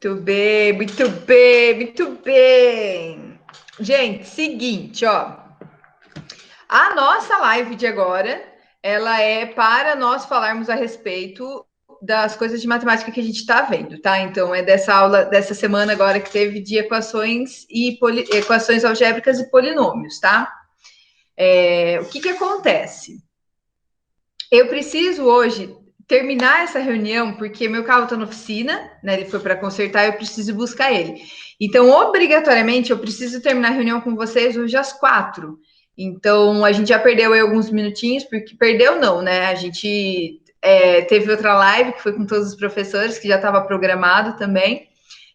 Muito bem, muito bem, muito bem. Gente, seguinte, ó. A nossa live de agora, ela é para nós falarmos a respeito das coisas de matemática que a gente está vendo, tá? Então, é dessa aula, dessa semana agora que teve de equações e equações algébricas e polinômios, tá? O que acontece? Eu preciso hoje terminar essa reunião, porque meu carro está na oficina, né? Ele foi para consertar, eu preciso buscar ele. Então, obrigatoriamente, eu preciso terminar a reunião com vocês hoje às 4. Então, a gente já perdeu aí alguns minutinhos, porque perdeu não, né? A gente teve outra live que foi com todos os professores, que já estava programado também.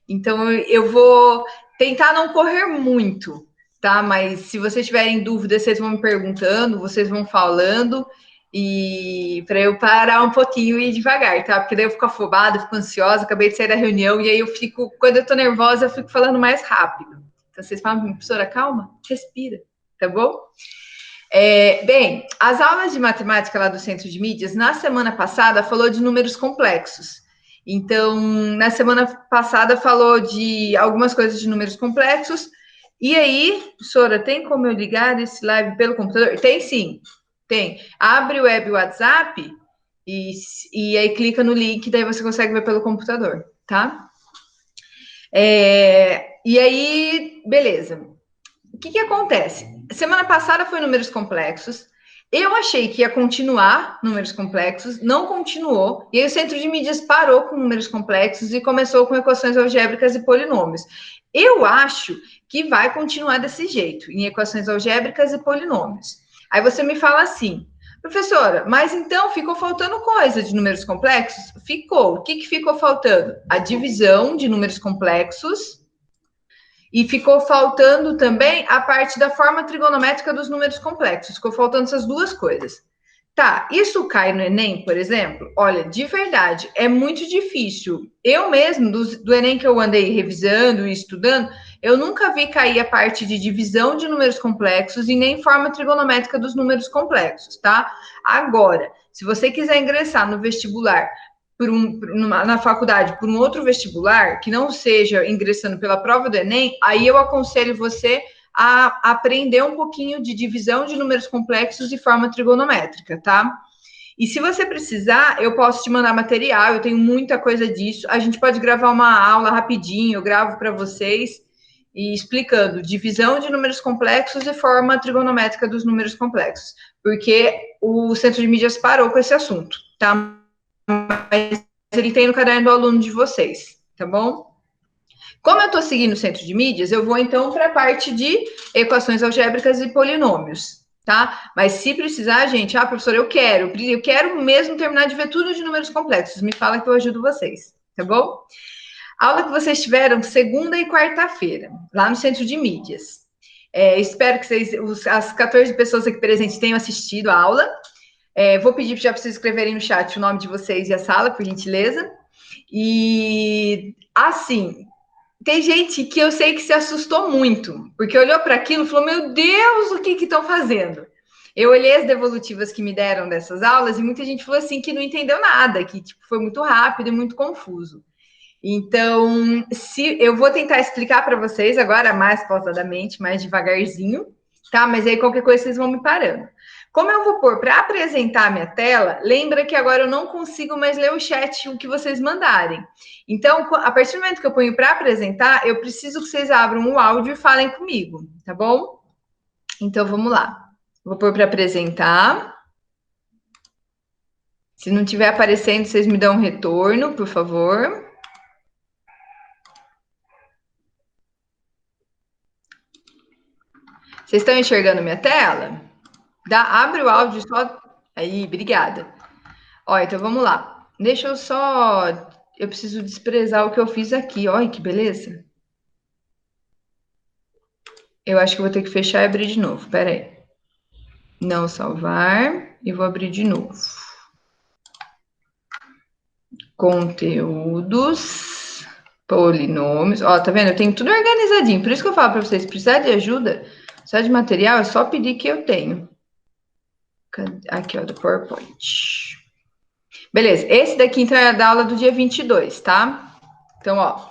Então, eu vou tentar não correr muito, tá? Mas se vocês tiverem dúvidas, vocês vão me perguntando, vocês vão falando, e para eu parar um pouquinho e ir devagar, tá? Porque daí eu fico afobada, fico ansiosa, acabei de sair da reunião, e aí eu fico, quando eu tô nervosa, eu fico falando mais rápido. Então, vocês falam, professora, calma, respira, tá bom? Bem, as aulas de matemática lá do Centro de Mídias, na semana passada, falou de números complexos. Então, na semana passada, falou de algumas coisas de números complexos. E aí, professora, tem como eu ligar esse live pelo computador? Tem sim, tem. Abre o web WhatsApp e aí clica no link, daí você consegue ver pelo computador, tá? E aí, beleza. O que acontece? Semana passada foi números complexos. Eu achei que ia continuar números complexos, não continuou. E aí o Centro de Mídias parou com números complexos e começou com equações algébricas e polinômios. Eu acho que vai continuar desse jeito, em equações algébricas e polinômios. Aí você me fala assim, professora, mas então ficou faltando coisa de números complexos? Ficou. O que ficou faltando? A divisão de números complexos. E ficou faltando também a parte da forma trigonométrica dos números complexos. Ficou faltando essas duas coisas. Tá, isso cai no Enem, por exemplo? Olha, de verdade, é muito difícil. Eu mesmo, do Enem que eu andei revisando e estudando, eu nunca vi cair a parte de divisão de números complexos e nem forma trigonométrica dos números complexos, tá? Agora, se você quiser ingressar no vestibular na faculdade por um outro vestibular, que não seja ingressando pela prova do Enem, aí eu aconselho você a aprender um pouquinho de divisão de números complexos e forma trigonométrica, tá? E se você precisar, eu posso te mandar material, eu tenho muita coisa disso. A gente pode gravar uma aula rapidinho, eu gravo para vocês e explicando divisão de números complexos e forma trigonométrica dos números complexos, porque o Centro de Mídias parou com esse assunto, tá? Mas ele tem no caderno do aluno de vocês, tá bom? Como eu estou seguindo o Centro de Mídias, eu vou então para a parte de equações algébricas e polinômios, tá? Mas se precisar, gente, professora, eu quero mesmo terminar de ver tudo de números complexos. Me fala que eu ajudo vocês, tá bom? Aula que vocês tiveram segunda e quarta-feira, lá no Centro de Mídias. Espero que as 14 pessoas aqui presentes tenham assistido a aula. Vou pedir já para vocês escreverem no chat o nome de vocês e a sala, por gentileza. E, assim, tem gente que eu sei que se assustou muito, porque olhou para aquilo e falou, meu Deus, o que estão fazendo? Eu olhei as devolutivas que me deram dessas aulas e muita gente falou assim que não entendeu nada, que tipo, foi muito rápido e muito confuso. Então, eu vou tentar explicar para vocês agora mais pausadamente, mais devagarzinho, tá? Mas aí qualquer coisa vocês vão me parando. Como eu vou pôr para apresentar a minha tela, lembra que agora eu não consigo mais ler o chat, o que vocês mandarem. Então, a partir do momento que eu ponho para apresentar, eu preciso que vocês abram o áudio e falem comigo, tá bom? Então, vamos lá. Vou pôr para apresentar. Se não estiver aparecendo, vocês me dão um retorno, por favor. Vocês estão enxergando minha tela? Abre o áudio só. Aí, obrigada. Ó, então vamos lá. Deixa eu só. Eu preciso desprezar o que eu fiz aqui. Olha que beleza. Eu acho que vou ter que fechar e abrir de novo. Pera aí. Não salvar. E vou abrir de novo. Conteúdos. Polinômios. Ó, tá vendo? Eu tenho tudo organizadinho. Por isso que eu falo para vocês, se precisar de ajuda, precisar de material, é só pedir que eu tenho. Aqui, ó, do PowerPoint. Beleza, esse daqui, então, é da aula do dia 22, tá? Então, ó,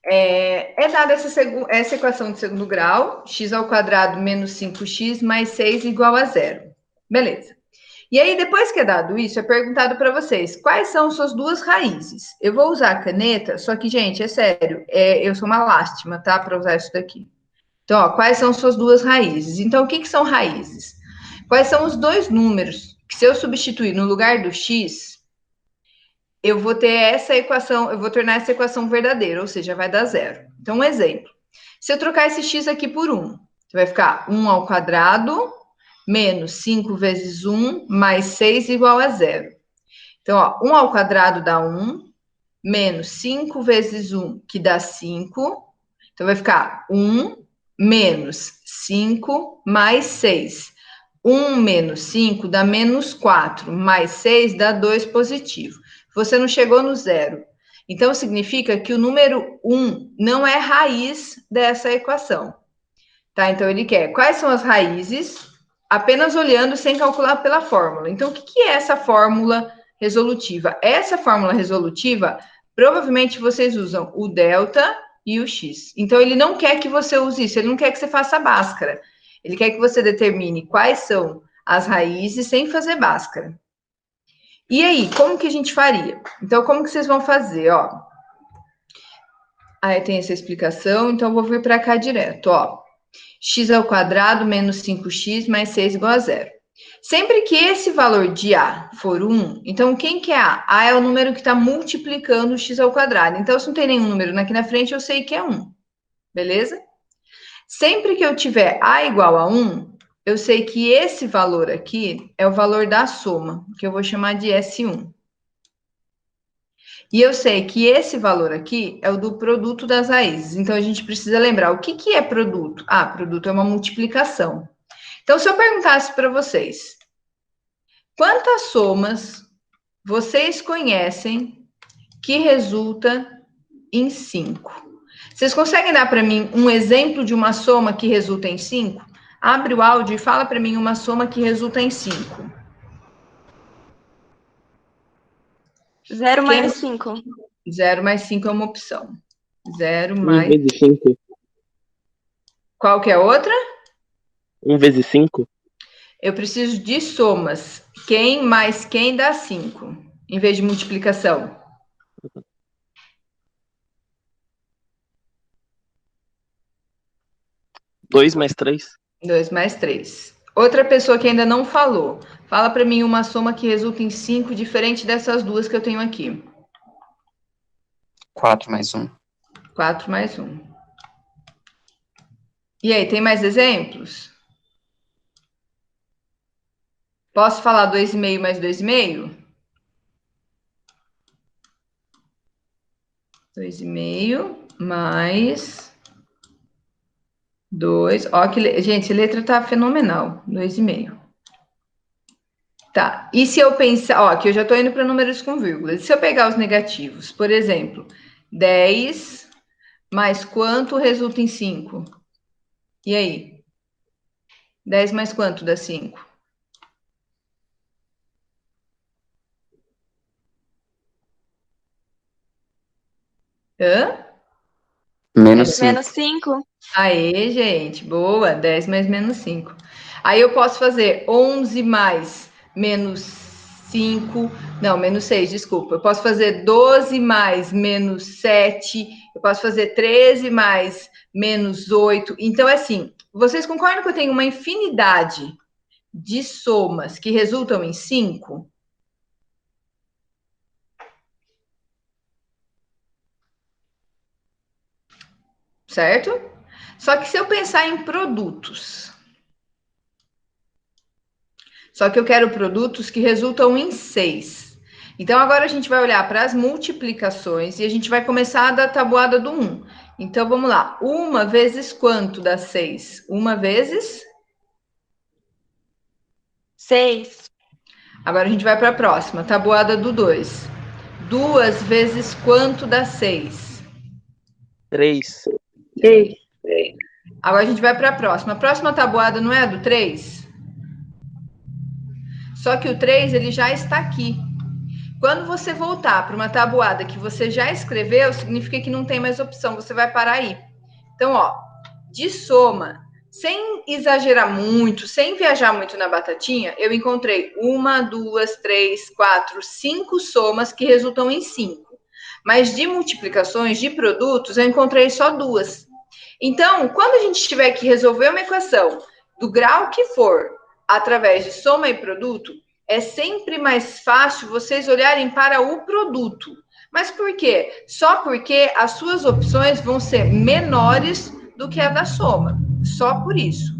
É dada essa equação de segundo grau, x ao quadrado menos 5x mais 6 igual a zero. Beleza. E aí, depois que é dado isso, é perguntado para vocês quais são suas duas raízes. Eu vou usar a caneta, só que, gente, é sério, eu sou uma lástima, tá? Para usar isso daqui. Então, ó, quais são suas duas raízes? Então, o que são raízes? Quais são os dois números que, se eu substituir no lugar do x, eu vou ter essa equação, eu vou tornar essa equação verdadeira, ou seja, vai dar zero. Então, um exemplo. Se eu trocar esse x aqui por 1, vai ficar 1 ao quadrado menos 5 vezes 1 mais 6 igual a zero. Então, ó, 1 ao quadrado dá 1, menos 5 vezes 1, que dá 5. Então, vai ficar 1 menos 5 mais 6. 1 menos 5 dá menos 4, mais 6 dá 2 positivo. Você não chegou no zero. Então, significa que o número 1 não é raiz dessa equação. Tá? Então, ele quer quais são as raízes, apenas olhando sem calcular pela fórmula. Então, o que é essa fórmula resolutiva? Essa fórmula resolutiva, provavelmente vocês usam o delta e o x. Então, ele não quer que você use isso, ele não quer que você faça Bhaskara. Ele quer que você determine quais são as raízes sem fazer Bhaskara. E aí, como que a gente faria? Então, como que vocês vão fazer, ó? Aí tem essa explicação, então eu vou vir para cá direto, ó. X ao quadrado menos 5x mais 6 igual a zero. Sempre que esse valor de A for 1, então quem que é A? A é o número que está multiplicando o x ao quadrado. Então, se não tem nenhum número aqui na frente, eu sei que é 1. Beleza? Sempre que eu tiver A igual a 1, eu sei que esse valor aqui é o valor da soma, que eu vou chamar de S1. E eu sei que esse valor aqui é o do produto das raízes. Então, a gente precisa lembrar o que é produto. Ah, produto é uma multiplicação. Então, se eu perguntasse para vocês, quantas somas vocês conhecem que resulta em 5? Vocês conseguem dar para mim um exemplo de uma soma que resulta em 5? Abre o áudio e fala para mim uma soma que resulta em 5. 0 mais 5. 0 mais 5 é uma opção. 0 1 mais... vezes 5. Qual que é a outra? 1 vezes 5. Eu preciso de somas. Quem mais quem dá 5, em vez de multiplicação. Dois mais 3. 2 mais 3. Outra pessoa que ainda não falou. Fala para mim uma soma que resulta em 5, diferente dessas duas que eu tenho aqui. 4 mais 1. 4 mais 1. E aí, tem mais exemplos? Posso falar 2,5 mais 2,5? 2,5 mais 2. Ó, gente, essa letra tá fenomenal. 2,5. Tá. E se eu pensar, ó, aqui eu já tô indo para números com vírgulas. E se eu pegar os negativos, por exemplo, 10 mais quanto resulta em 5? E aí? 10 mais quanto dá 5? Hã? Menos 5. Menos 5. Aê, gente, boa. 10 mais menos 5. Aí eu posso fazer 11 mais menos 5. Não, menos 6, desculpa. Eu posso fazer 12 mais menos 7. Eu posso fazer 13 mais menos 8. Então, assim, vocês concordam que eu tenho uma infinidade de somas que resultam em 5? Certo? Só que se eu pensar em produtos, só que eu quero produtos que resultam em 6. Então, agora a gente vai olhar para as multiplicações e a gente vai começar da tabuada do 1. Então, vamos lá. 1 vezes quanto dá 6? 1 vezes? 6. Agora a gente vai para a próxima, tabuada do 2. 2 vezes quanto dá 6? 3. 3. Agora a gente vai para a próxima. A próxima tabuada não é a do 3? Só que o 3, ele já está aqui. Quando você voltar para uma tabuada que você já escreveu, significa que não tem mais opção, você vai parar aí. Então, ó, de soma, sem exagerar muito, sem viajar muito na batatinha, eu encontrei 1, 2, 3, 4, 5 somas que resultam em 5. Mas de multiplicações de produtos, eu encontrei só 2. Então, quando a gente tiver que resolver uma equação do grau que for, através de soma e produto, é sempre mais fácil vocês olharem para o produto. Mas por quê? Só porque as suas opções vão ser menores do que a da soma. Só por isso.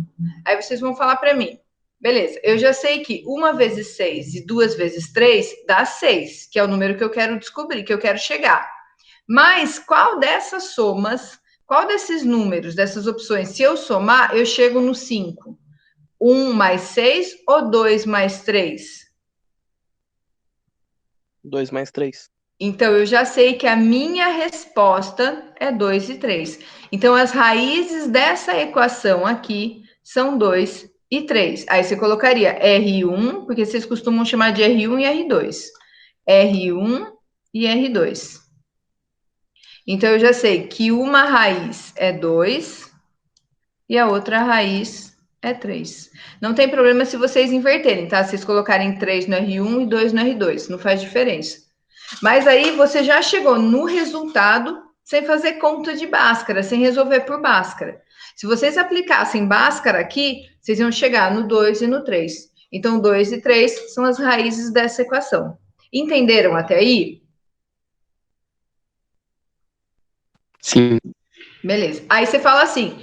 Aí vocês vão falar para mim, beleza, eu já sei que 1 vezes 6 e 2 vezes 3 dá 6, que é o número que eu quero descobrir, que eu quero chegar. Mas qual dessas somas, qual desses números, dessas opções, se eu somar, eu chego no 5? 1 mais 6 ou 2 mais 3? 2 mais 3. Então, eu já sei que a minha resposta é 2 e 3. Então, as raízes dessa equação aqui são 2 e 3. Aí você colocaria R1, porque vocês costumam chamar de R1 e R2. R1 e R2. Então, eu já sei que uma raiz é 2 e a outra raiz é 3. Não tem problema se vocês inverterem, tá? Vocês colocarem 3 no R1 e 2 no R2, não faz diferença. Mas aí você já chegou no resultado sem fazer conta de Bhaskara, sem resolver por Bhaskara. Se vocês aplicassem Bhaskara aqui, vocês iam chegar no 2 e no 3. Então, 2 e 3 são as raízes dessa equação. Entenderam até aí? Sim. Beleza. Aí você fala assim,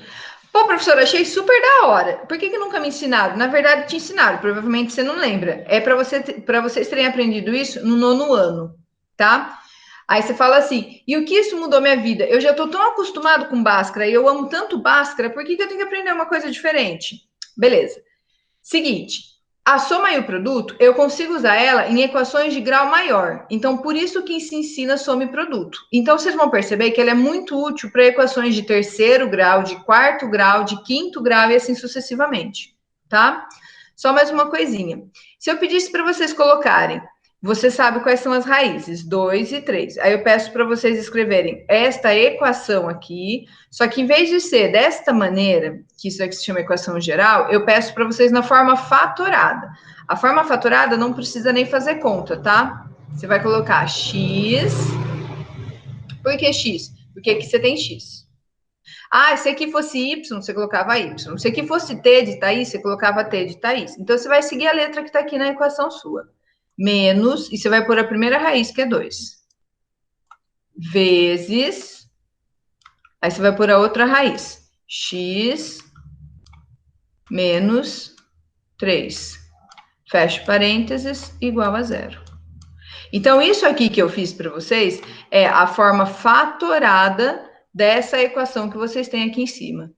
pô, professor, achei super da hora. Por que nunca me ensinaram? Na verdade, te ensinaram, provavelmente você não lembra. É para vocês terem aprendido isso no 9º ano, tá? Aí você fala assim, e o que isso mudou minha vida? Eu já estou tão acostumado com Bhaskara e eu amo tanto Bhaskara, por que eu tenho que aprender uma coisa diferente? Beleza. Seguinte, a soma e o produto, eu consigo usar ela em equações de grau maior. Então, por isso que se ensina soma e produto. Então, vocês vão perceber que ela é muito útil para equações de 3º grau, de 4º grau, de 5º grau e assim sucessivamente, tá? Só mais uma coisinha. Se eu pedisse para vocês colocarem, você sabe quais são as raízes, 2 e 3. Aí eu peço para vocês escreverem esta equação aqui, só que em vez de ser desta maneira, que isso aqui se chama equação geral, eu peço para vocês na forma fatorada. A forma fatorada não precisa nem fazer conta, tá? Você vai colocar x. Por que x? Porque aqui você tem x. Ah, se aqui fosse y, você colocava y. Se aqui fosse t de Thaís, você colocava t de Thaís. Então, você vai seguir a letra que está aqui na equação sua. Menos, e você vai pôr a primeira raiz, que é 2. Vezes, aí você vai pôr a outra raiz. X menos 3. Fecha parênteses, igual a 0. Então, isso aqui que eu fiz para vocês é a forma fatorada dessa equação que vocês têm aqui em cima.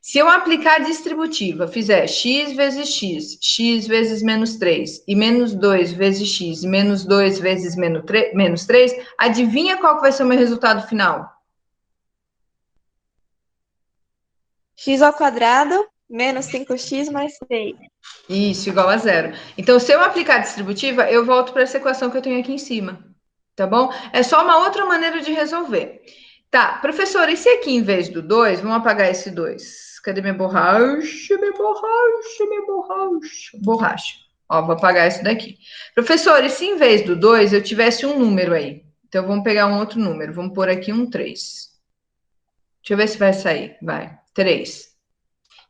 Se eu aplicar a distributiva, fizer x vezes x, x vezes menos 3, e menos 2 vezes x, e menos 2 vezes menos 3, adivinha qual que vai ser o meu resultado final? X ao quadrado menos 5x mais 6. Isso, igual a 0. Então, se eu aplicar a distributiva, eu volto para essa equação que eu tenho aqui em cima, tá bom? É só uma outra maneira de resolver. Tá, professora, e se aqui em vez do 2, vamos apagar esse 2? Cadê minha borracha? Minha borracha, minha borracha. Borracha. Ó, vou apagar isso daqui. Professor, e se em vez do 2 eu tivesse um número aí? Então, vamos pegar um outro número. Vamos pôr aqui um 3. Deixa eu ver se vai sair. Vai. 3.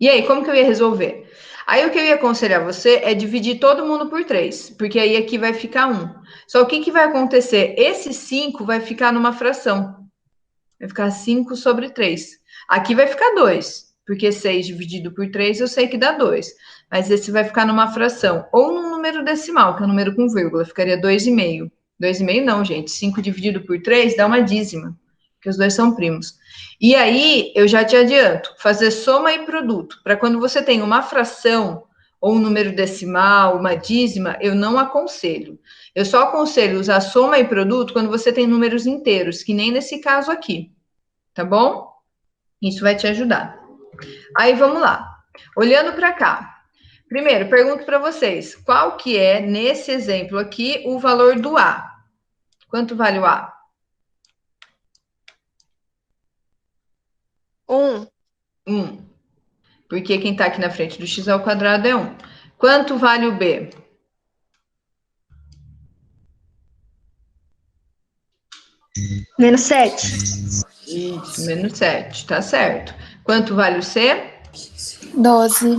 E aí, como que eu ia resolver? Aí, o que eu ia aconselhar você é dividir todo mundo por 3. Porque aí aqui vai ficar 1. Só o que vai acontecer? Esse 5 vai ficar numa fração. Vai ficar 5 sobre 3. Aqui vai ficar 2. Porque 6 dividido por 3, eu sei que dá 2. Mas esse vai ficar numa fração. Ou num número decimal, que é um número com vírgula. Ficaria 2,5. 2,5 não, gente. 5 dividido por 3 dá uma dízima. Porque os dois são primos. E aí, eu já te adianto. Fazer soma e produto. Para quando você tem uma fração, ou um número decimal, uma dízima, eu não aconselho. Eu só aconselho usar soma e produto quando você tem números inteiros. Que nem nesse caso aqui. Tá bom? Isso vai te ajudar. Aí, vamos lá. Olhando para cá. Primeiro, pergunto para vocês. Qual que é, nesse exemplo aqui, o valor do A? Quanto vale o A? 1. 1. Porque quem está aqui na frente do x ao quadrado é 1. Quanto vale o B? Menos 7. Isso, menos 7, tá certo. Quanto vale o C? 12.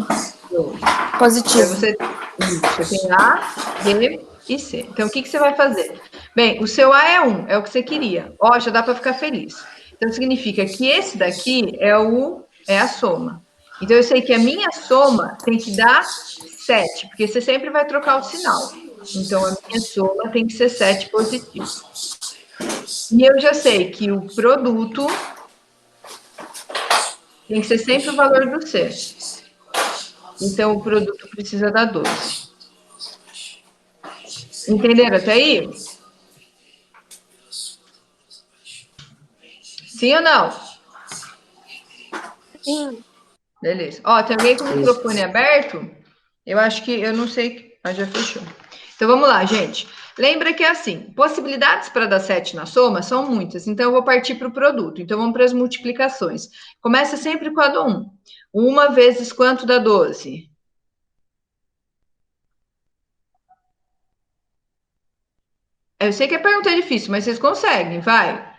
12. Positivo. Então, você tem A, B e C. Então, o que você vai fazer? Bem, o seu A é 1, é o que você queria. Ó, já dá para ficar feliz. Então, significa que esse daqui é a soma. Então, eu sei que a minha soma tem que dar 7, porque você sempre vai trocar o sinal. Então, a minha soma tem que ser 7 positivo. E eu já sei que o produto tem que ser sempre o valor do C. Então, o produto precisa dar 12. Entenderam até aí? Sim ou não? Sim. Beleza. Ó, tem alguém com o microfone aberto? Eu acho que, eu não sei, mas já fechou. Então, vamos lá, gente. Lembra que é assim, possibilidades para dar 7 na soma são muitas, então eu vou partir para o produto. Então, vamos para as multiplicações. Começa sempre com a do 1. 1 vezes quanto dá 12? Eu sei que a pergunta é difícil, mas vocês conseguem, vai.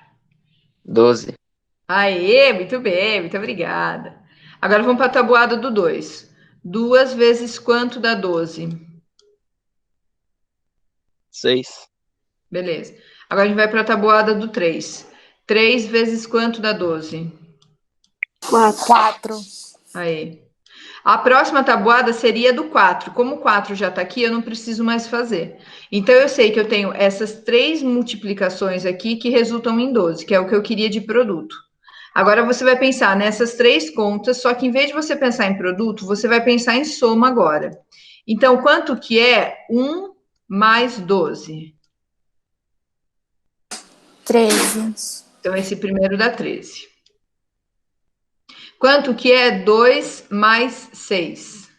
12. Aê, muito bem, muito obrigada. Agora vamos para a tabuada do 2. 2 vezes quanto dá 12? 6. Beleza. Agora a gente vai para a tabuada do 3. 3 vezes quanto dá 12? 4. Aí. A próxima tabuada seria do 4. Como o 4 já está aqui, eu não preciso mais fazer. Então, eu sei que eu tenho essas 3 multiplicações aqui que resultam em 12, que é o que eu queria de produto. Agora, você vai pensar nessas 3 contas, só que em vez de você pensar em produto, você vai pensar em soma agora. Então, quanto que é 1 mais 12? 13. Então, esse primeiro dá 13. Quanto que é 2 mais 6?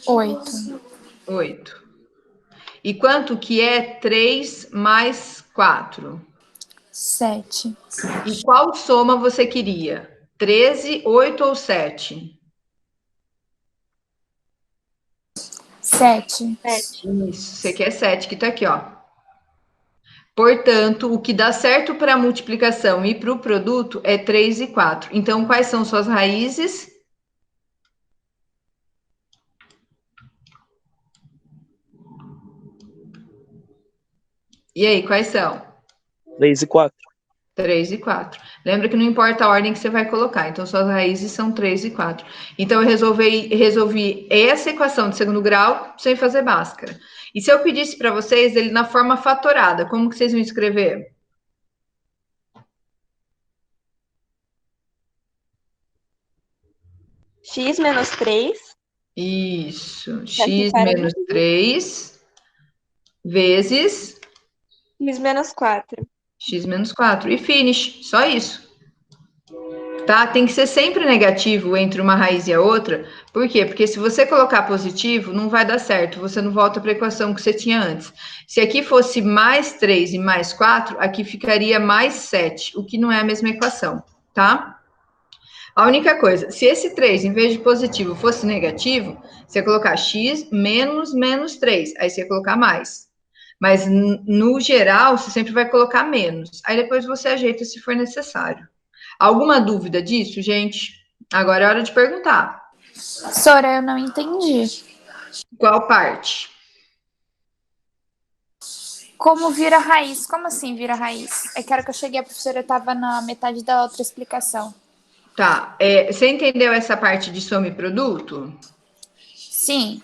8. 8. E quanto que é 3 mais 4? 7. E qual soma você queria? 13, 8 ou 7? 7. 7. Isso, você quer 7, que tá aqui, ó. Portanto, o que dá certo para a multiplicação e para o produto é 3 e 4. Então, quais são suas raízes? E aí, quais são? 3 e 4. 3 e 4. Lembra que não importa a ordem que você vai colocar. Então, suas raízes são 3 e 4. Então, eu resolvi essa equação de segundo grau sem fazer Bhaskara. E se eu pedisse para vocês ele na forma fatorada, como que vocês vão escrever? X menos 3. Isso. Vai X ficar menos 3 vezes X menos 4. x menos 4. E finish. Só isso. Tá? Tem que ser sempre negativo entre uma raiz e a outra. Por quê? Porque se você colocar positivo, não vai dar certo. Você não volta para a equação que você tinha antes. Se aqui fosse mais 3 e mais 4, aqui ficaria mais 7, o que não é a mesma equação, tá? A única coisa, se esse 3, em vez de positivo, fosse negativo, você ia colocar x menos menos 3, aí você ia colocar mais. Mas, no geral, você sempre vai colocar menos. Aí depois você ajeita se for necessário. Alguma dúvida disso, gente? Agora é hora de perguntar. Sora, eu não entendi. Qual parte? Como vira raiz? Como assim vira raiz? É que a hora que eu cheguei, a professora estava na metade da outra explicação. Tá. Você entendeu essa parte de soma e produto? Sim.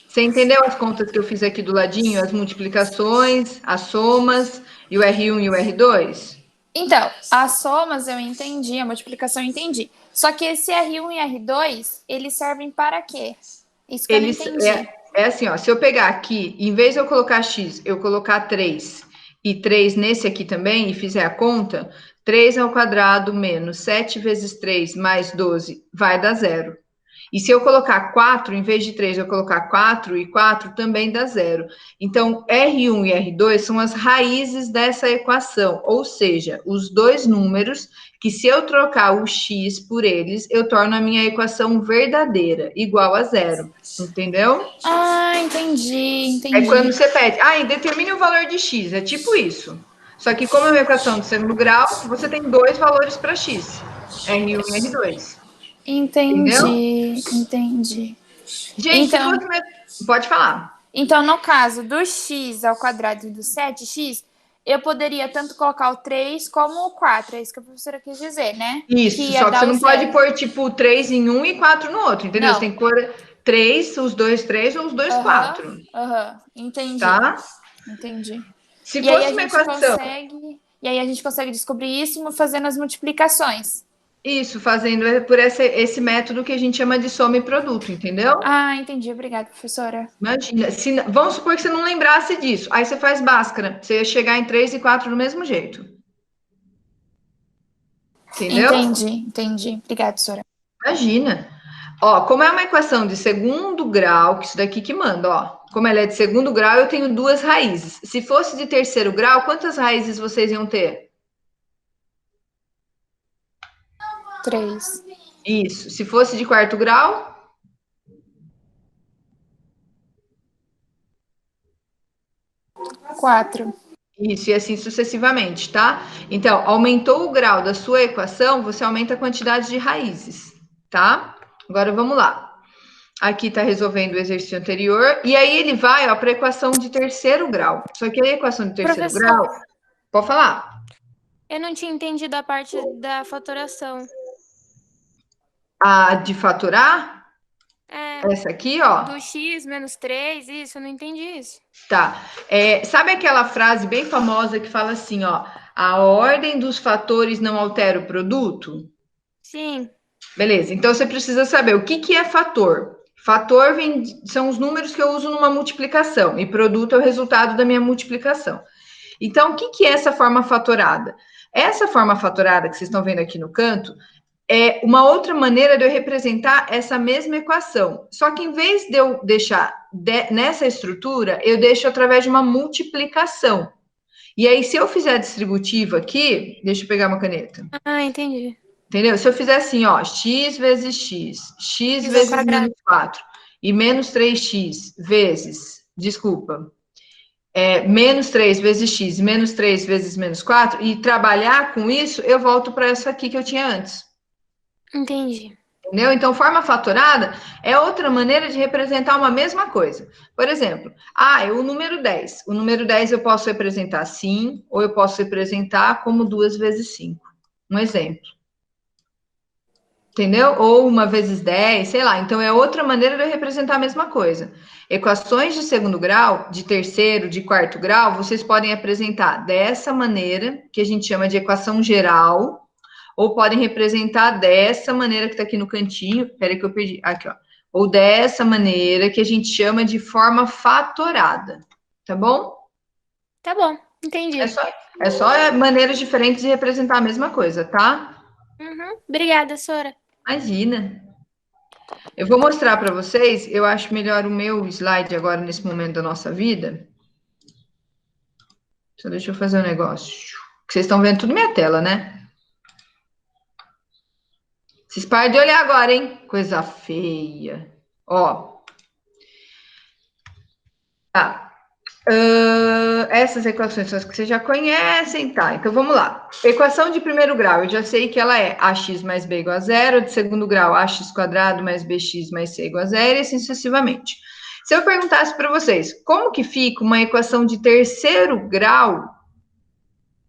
Você entendeu as contas que eu fiz aqui do ladinho? As multiplicações, as somas, e o R1 e o R2? Então, as somas eu entendi, a multiplicação eu entendi. Só que esse R1 e R2, eles servem para quê? Isso que eu não entendi. É assim, ó, se eu pegar aqui, em vez de eu colocar x, eu colocar 3 e 3 nesse aqui também, e fizer a conta, 3 ao quadrado menos 7 vezes 3 mais 12 vai dar 0. E se eu colocar 4, em vez de 3, eu colocar 4 e 4, também dá 0. Então, R1 e R2 são as raízes dessa equação, ou seja, os dois números que, se eu trocar o x por eles, eu torno a minha equação verdadeira, igual a 0. Entendeu? Ah, entendi. É quando você pede, e determine o valor de x, é tipo isso. Só que como é uma equação de segundo grau, você tem dois valores para x, R1 e R2. Entendi. Gente, Então, se fosse... Pode falar. Então, no caso do x ao quadrado e do 7x, eu poderia tanto colocar o 3 como o 4. É isso que a professora quis dizer, né? Isso, só que você não pode pôr, tipo, 3 em um e 4 no outro, entendeu? Você tem que pôr 3, os dois 3 ou os dois 4. Entendi. Tá? Entendi. Se fosse uma equação... E aí a gente consegue descobrir isso fazendo as multiplicações. Isso, fazendo por esse método que a gente chama de soma e produto, entendeu? Ah, entendi. Obrigada, professora. Imagina, vamos supor que você não lembrasse disso. Aí você faz Bhaskara. Você ia chegar em 3 e 4 do mesmo jeito. Entendeu? Entendi. Obrigada, professora. Imagina. Ó, como é uma equação de segundo grau, que isso daqui que manda, ó. Como ela é de segundo grau, eu tenho duas raízes. Se fosse de terceiro grau, quantas raízes vocês iam ter? 3. Isso. Se fosse de quarto grau? 4. Isso, e assim sucessivamente, tá? Então, aumentou o grau da sua equação, você aumenta a quantidade de raízes, tá? Agora, vamos lá. Aqui tá resolvendo o exercício anterior, e aí ele vai, ó, para a equação de terceiro grau. Só que a equação de terceiro grau... Pode falar. Eu não tinha entendido a parte da fatoração. A de fatorar? Essa aqui, ó. Do x menos 3, isso, eu não entendi isso. Tá. Sabe aquela frase bem famosa que fala assim, ó, a ordem dos fatores não altera o produto? Sim. Beleza, então você precisa saber o que é fator. Fator são os números que eu uso numa multiplicação, e produto é o resultado da minha multiplicação. Então, o que é essa forma fatorada? Essa forma fatorada que vocês estão vendo aqui no canto é uma outra maneira de eu representar essa mesma equação. Só que em vez de eu deixar nessa estrutura, eu deixo através de uma multiplicação. E aí, se eu fizer distributivo aqui, deixa eu pegar uma caneta. Ah, entendi. Entendeu? Se eu fizer assim, ó, x vezes x vezes menos 4, e menos 3x vezes, desculpa, menos 3 vezes x, menos 3 vezes menos 4, e trabalhar com isso, eu volto para essa aqui que eu tinha antes. Entendi. Entendeu? Então, forma fatorada é outra maneira de representar uma mesma coisa. Por exemplo, o número 10. O número 10 eu posso representar assim, ou eu posso representar como 2 vezes 5. Um exemplo. Entendeu? Ou 1 vezes 10, sei lá. Então, é outra maneira de eu representar a mesma coisa. Equações de segundo grau, de terceiro, de quarto grau, vocês podem apresentar dessa maneira, que a gente chama de equação geral, ou podem representar dessa maneira que está aqui no cantinho. Peraí que eu perdi. Aqui, ó. Ou dessa maneira que a gente chama de forma fatorada. Tá bom? Tá bom, entendi. É só maneiras diferentes de representar a mesma coisa, tá? Obrigada, Sora. Imagina. Eu vou mostrar para vocês. Eu acho melhor o meu slide agora, nesse momento da nossa vida. Só deixa eu fazer um negócio. Vocês estão vendo tudo minha tela, né? Vocês parem de olhar agora, hein? Coisa feia. Ó. Tá. Essas equações são as que vocês já conhecem, tá? Então, vamos lá. Equação de primeiro grau, eu já sei que ela é ax mais b igual a zero. De segundo grau, ax quadrado mais bx mais c igual a zero, e assim sucessivamente. Se eu perguntasse para vocês, como que fica uma equação de terceiro grau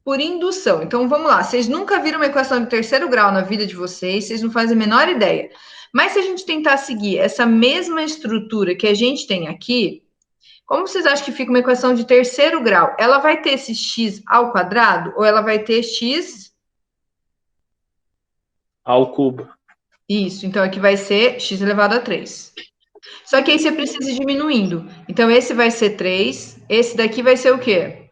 por indução? Então, vamos lá. Vocês nunca viram uma equação de terceiro grau na vida de vocês, vocês não fazem a menor ideia. Mas se a gente tentar seguir essa mesma estrutura que a gente tem aqui, como vocês acham que fica uma equação de terceiro grau? Ela vai ter esse x ao quadrado ou ela vai ter x ao cubo? Isso, então aqui vai ser x elevado a 3. Só que aí você precisa ir diminuindo. Então, esse vai ser 3, esse daqui vai ser o quê?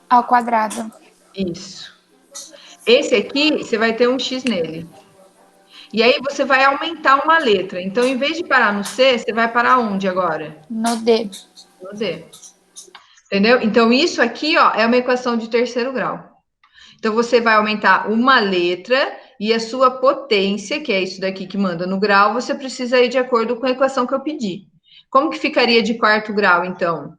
Ao quadrado. Isso. Esse aqui, você vai ter um x nele. E aí você vai aumentar uma letra. Então, em vez de parar no C, você vai parar onde agora? No D. No D. Entendeu? Então, isso aqui, ó, é uma equação de terceiro grau. Então, você vai aumentar uma letra e a sua potência, que é isso daqui que manda no grau, você precisa ir de acordo com a equação que eu pedi. Como que ficaria de quarto grau, então?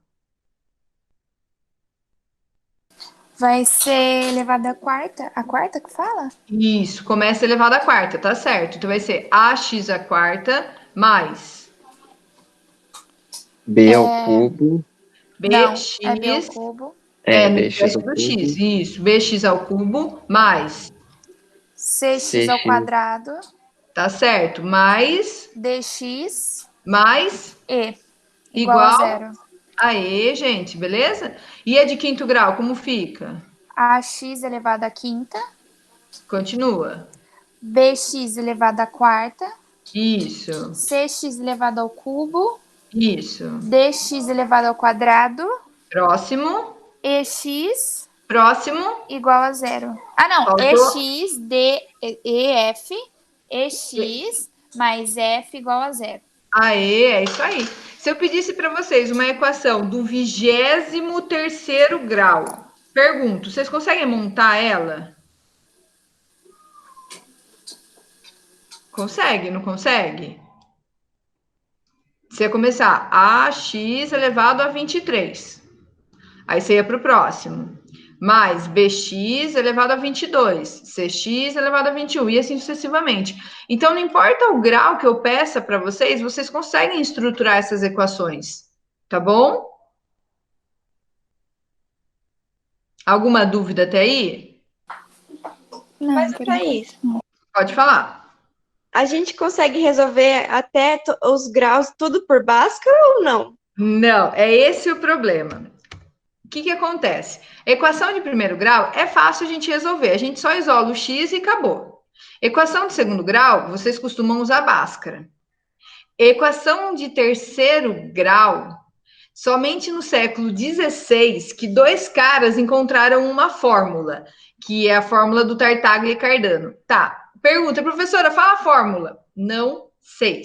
Vai ser elevado à quarta? A quarta que fala? Isso, começa elevado à quarta, tá certo. Então, vai ser ax à quarta mais B ao cubo. Não, bx... é B ao cubo. no BX inverso ao do cubo. x, isso. Bx ao cubo mais, CX ao CX. quadrado. tá certo, mais DX E igual a igual zero. Aê, gente, beleza? E a de quinto grau, como fica? AX elevado à quinta. Continua. BX elevado à quarta. Isso, CX elevado ao cubo. isso. DX elevado ao quadrado. Próximo, EX próximo. igual a zero. Ah, não. Faltou. EX, EF, EX mais F igual a zero. Aê, é isso aí. Se eu pedisse para vocês uma equação do 23º grau, pergunto, vocês conseguem montar ela? Consegue, não consegue? Você ia começar ax elevado a 23. Aí você ia para o próximo. Mais bx elevado a 22. Cx elevado a 21. E assim sucessivamente. Então, não importa o grau que eu peça para vocês, vocês conseguem estruturar essas equações. Tá bom? Alguma dúvida até aí? Não, Mas, por Thaís, Pode falar. a gente consegue resolver até os graus tudo por Bhaskara ou não? Não, é esse o problema. O que acontece? Equação de primeiro grau é fácil a gente resolver. A gente só isola o x e acabou. Equação de segundo grau, vocês costumam usar Bhaskara. Equação de terceiro grau, somente no século XVI que dois caras encontraram uma fórmula, que é a fórmula do Tartaglia e Cardano. Tá, pergunta, professora, fala a fórmula. Não sei,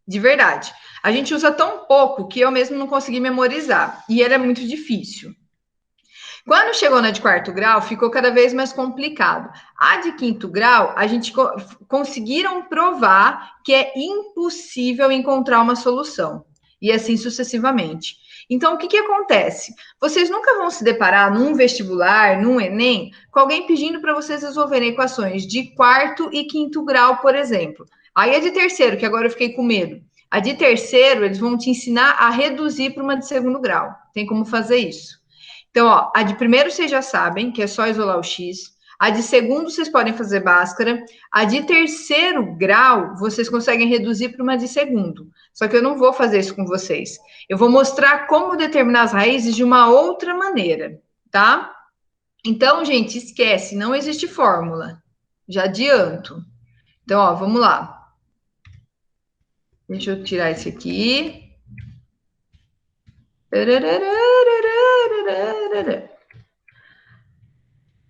de verdade. A gente usa tão pouco que eu mesmo não consegui memorizar, e ela é muito difícil. Quando chegou na de quarto grau, ficou cada vez mais complicado. A de quinto grau, a gente conseguiram provar que é impossível encontrar uma solução. E assim sucessivamente. Então, o que acontece? Vocês nunca vão se deparar num vestibular, num Enem, com alguém pedindo para vocês resolverem equações de quarto e quinto grau, por exemplo. Aí a de terceiro, que agora eu fiquei com medo. A de terceiro, eles vão te ensinar a reduzir para uma de segundo grau. Tem como fazer isso. Então, ó, a de primeiro vocês já sabem, que é só isolar o x. A de segundo vocês podem fazer Bhaskara. A de terceiro grau vocês conseguem reduzir para uma de segundo. Só que eu não vou fazer isso com vocês. Eu vou mostrar como determinar as raízes de uma outra maneira, tá? Então, gente, esquece, não existe fórmula. Já adianto. Então, ó, vamos lá. Deixa eu tirar esse aqui.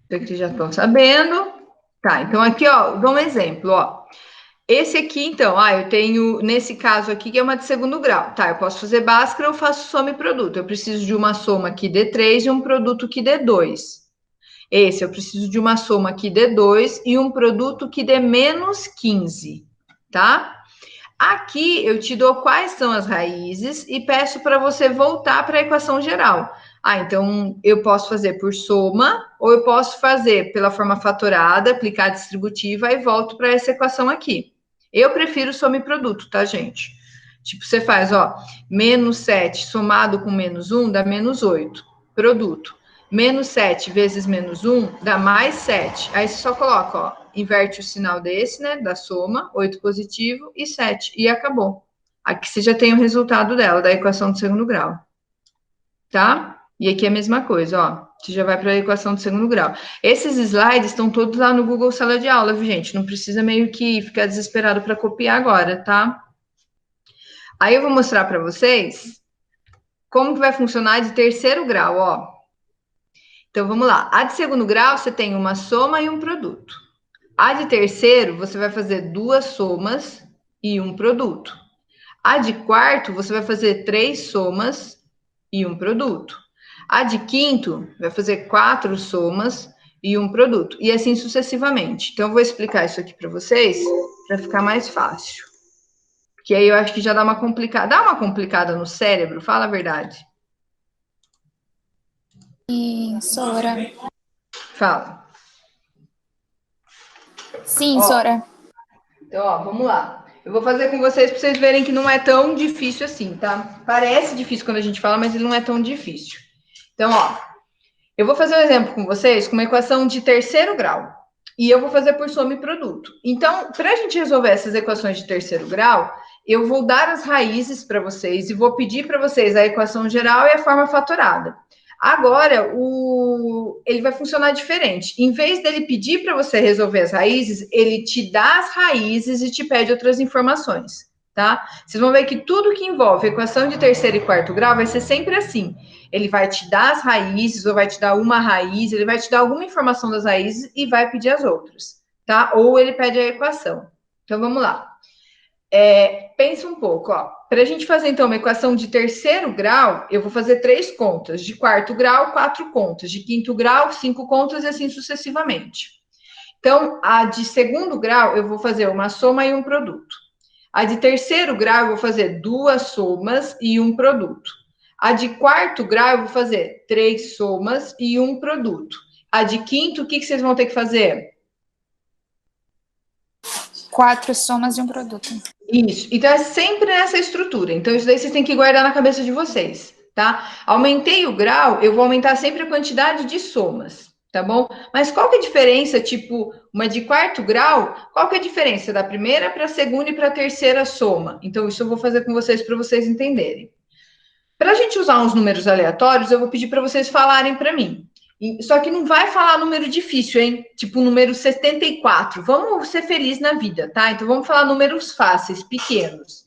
Que já estão sabendo. Tá, então aqui, ó, dou um exemplo, ó. Esse aqui, então, eu tenho, nesse caso aqui, que é uma de segundo grau. Tá, eu posso fazer Bhaskara, eu faço soma e produto. Eu preciso de uma soma que dê 3 e um produto que dê 2. Esse, eu preciso de uma soma que dê 2 e um produto que dê menos 15, tá? Aqui eu te dou quais são as raízes e peço para você voltar para a equação geral. Então eu posso fazer por soma ou eu posso fazer pela forma fatorada, aplicar a distributiva e volto para essa equação aqui. Eu prefiro soma e produto, tá, gente? Tipo, você faz, ó, menos 7 somado com menos 1 dá menos 8. Produto. Menos 7 vezes menos 1 dá mais 7. Aí você só coloca, ó, inverte o sinal desse, né, da soma, 8 positivo e 7, e acabou. Aqui você já tem o resultado dela, da equação do segundo grau. Tá? E aqui é a mesma coisa, ó. Você já vai para a equação do segundo grau. Esses slides estão todos lá no Google Sala de Aula, viu, gente? Não precisa meio que ficar desesperado para copiar agora, tá? Aí eu vou mostrar para vocês como que vai funcionar de terceiro grau, ó. Então, vamos lá. A de segundo grau, você tem uma soma e um produto. A de terceiro, você vai fazer 2 somas e um produto. A de quarto, você vai fazer 3 somas e um produto. A de quinto, vai fazer 4 somas e um produto. E assim sucessivamente. Então, eu vou explicar isso aqui para vocês, para ficar mais fácil. Porque aí eu acho que já dá uma complicada. Dá uma complicada no cérebro, fala a verdade. E Sora. Fala. Sim, Ó. Sora. Então, ó, vamos lá. Eu vou fazer com vocês para vocês verem que não é tão difícil assim, tá? Parece difícil quando a gente fala, mas ele não é tão difícil. Então, ó, eu vou fazer um exemplo com vocês com uma equação de terceiro grau. E eu vou fazer por soma e produto. Então, para a gente resolver essas equações de terceiro grau, eu vou dar as raízes para vocês e vou pedir para vocês a equação geral e a forma fatorada. Agora, ele vai funcionar diferente. Em vez dele pedir para você resolver as raízes, ele te dá as raízes e te pede outras informações, tá? Vocês vão ver que tudo que envolve equação de terceiro e quarto grau vai ser sempre assim. Ele vai te dar as raízes, ou vai te dar uma raiz, ele vai te dar alguma informação das raízes e vai pedir as outras, tá? Ou ele pede a equação. Então, vamos lá. Pensa um pouco, ó. Para a gente fazer, então, uma equação de terceiro grau, eu vou fazer 3 contas. De quarto grau, 4 contas. De quinto grau, 5 contas e assim sucessivamente. Então, a de segundo grau, eu vou fazer uma soma e um produto. A de terceiro grau, eu vou fazer 2 somas e um produto. A de quarto grau, eu vou fazer 3 somas e um produto. A de quinto, o que vocês vão ter que fazer? 4 somas e um produto. Isso. Então, é sempre nessa estrutura. Então, isso daí vocês têm que guardar na cabeça de vocês, tá? Aumentei o grau, eu vou aumentar sempre a quantidade de somas, tá bom? Mas qual que é a diferença, tipo, uma de quarto grau, qual que é a diferença da primeira para a segunda e para a terceira soma? Então, isso eu vou fazer com vocês para vocês entenderem. Para a gente usar uns números aleatórios, eu vou pedir para vocês falarem para mim. Só que não vai falar número difícil, hein? Tipo o número 74. Vamos ser felizes na vida, tá? Então vamos falar números fáceis, pequenos.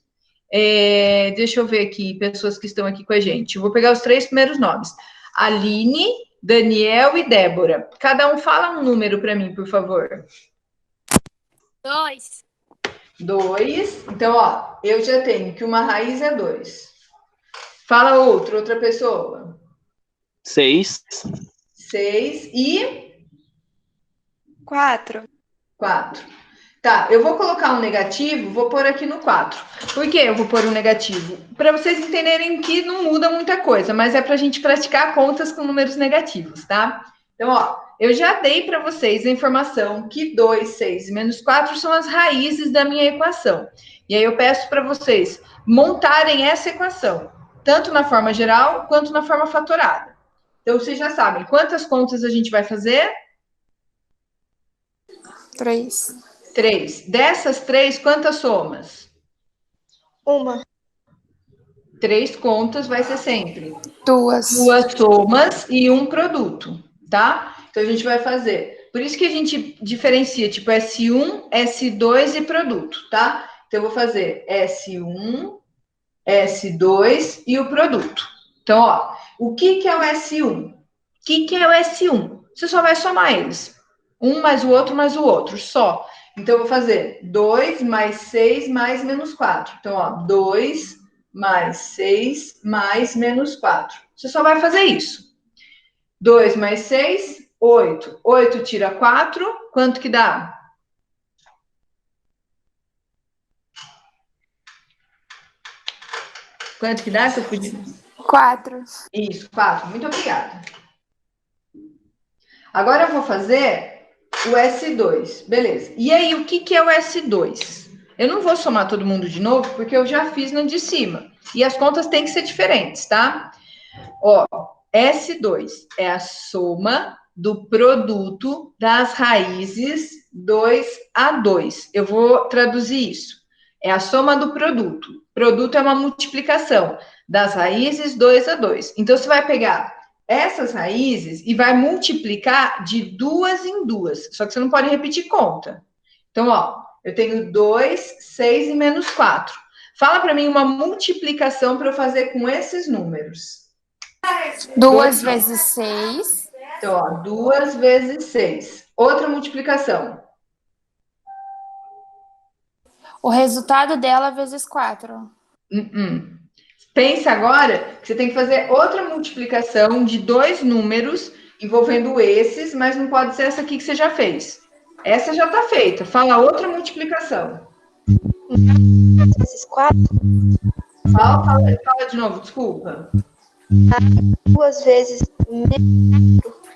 Deixa eu ver aqui, pessoas que estão aqui com a gente. Eu vou pegar os 3 primeiros nomes: Aline, Daniel e Débora. Cada um fala um número para mim, por favor. 2. 2. Então, ó, eu já tenho que uma raiz é 2. Fala outra pessoa. 6. 6 e 4. 4. Tá, eu vou colocar um negativo, vou pôr aqui no 4. Por que eu vou pôr um negativo? Para vocês entenderem que não muda muita coisa, mas é para a gente praticar contas com números negativos, tá? Então, ó, eu já dei para vocês a informação que 2, 6 e menos 4 são as raízes da minha equação. E aí eu peço para vocês montarem essa equação, tanto na forma geral quanto na forma fatorada. Então, vocês já sabem quantas contas a gente vai fazer? 3. 3. Dessas 3, quantas somas? 1. 3 contas vai ser sempre 2. 2 somas e um produto, tá? Então, a gente vai fazer. Por isso que a gente diferencia, tipo, S1, S2 e produto, tá? Então, eu vou fazer S1, S2 e o produto. Então, ó, o que é o S1? O que é o S1? Você só vai somar eles. Um mais o outro, só. Então, eu vou fazer 2 mais 6 mais menos 4. Então, ó, 2 mais 6 mais menos 4. Você só vai fazer isso. 2 mais 6, 8. 8 tira 4, quanto que dá? Quanto que dá? 4. Isso, 4. Muito obrigada. Agora eu vou fazer o S2. Beleza. E aí, o que é o S2? Eu não vou somar todo mundo de novo, porque eu já fiz no de cima. E as contas têm que ser diferentes, tá? Ó, S2 é a soma do produto das raízes 2 a 2. Eu vou traduzir isso. É a soma do produto. Produto é uma multiplicação das raízes 2 a 2. Então, você vai pegar essas raízes e vai multiplicar de 2 em 2. Só que você não pode repetir conta. Então, ó, eu tenho 2, 6 e menos 4. Fala para mim uma multiplicação para eu fazer com esses números. 2 vezes 6. Então, ó, 2 vezes 6. Outra multiplicação. O resultado dela vezes 4. Pensa agora que você tem que fazer outra multiplicação de dois números envolvendo esses, mas não pode ser essa aqui que você já fez. Essa já está feita. Fala outra multiplicação. Vezes 4. Fala de novo, desculpa. 2 vezes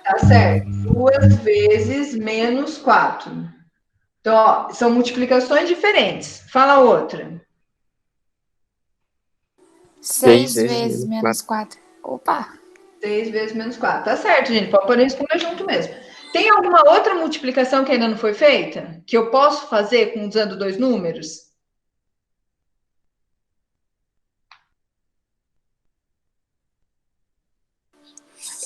Tá certo. 2 vezes menos 4. Então, ó, são multiplicações diferentes. Fala outra. 6 vezes vezes menos 4. Opa! 6 vezes menos 4. Tá certo, gente. Pode responder junto mesmo. Tem alguma outra multiplicação que ainda não foi feita? Que eu posso fazer usando dois números?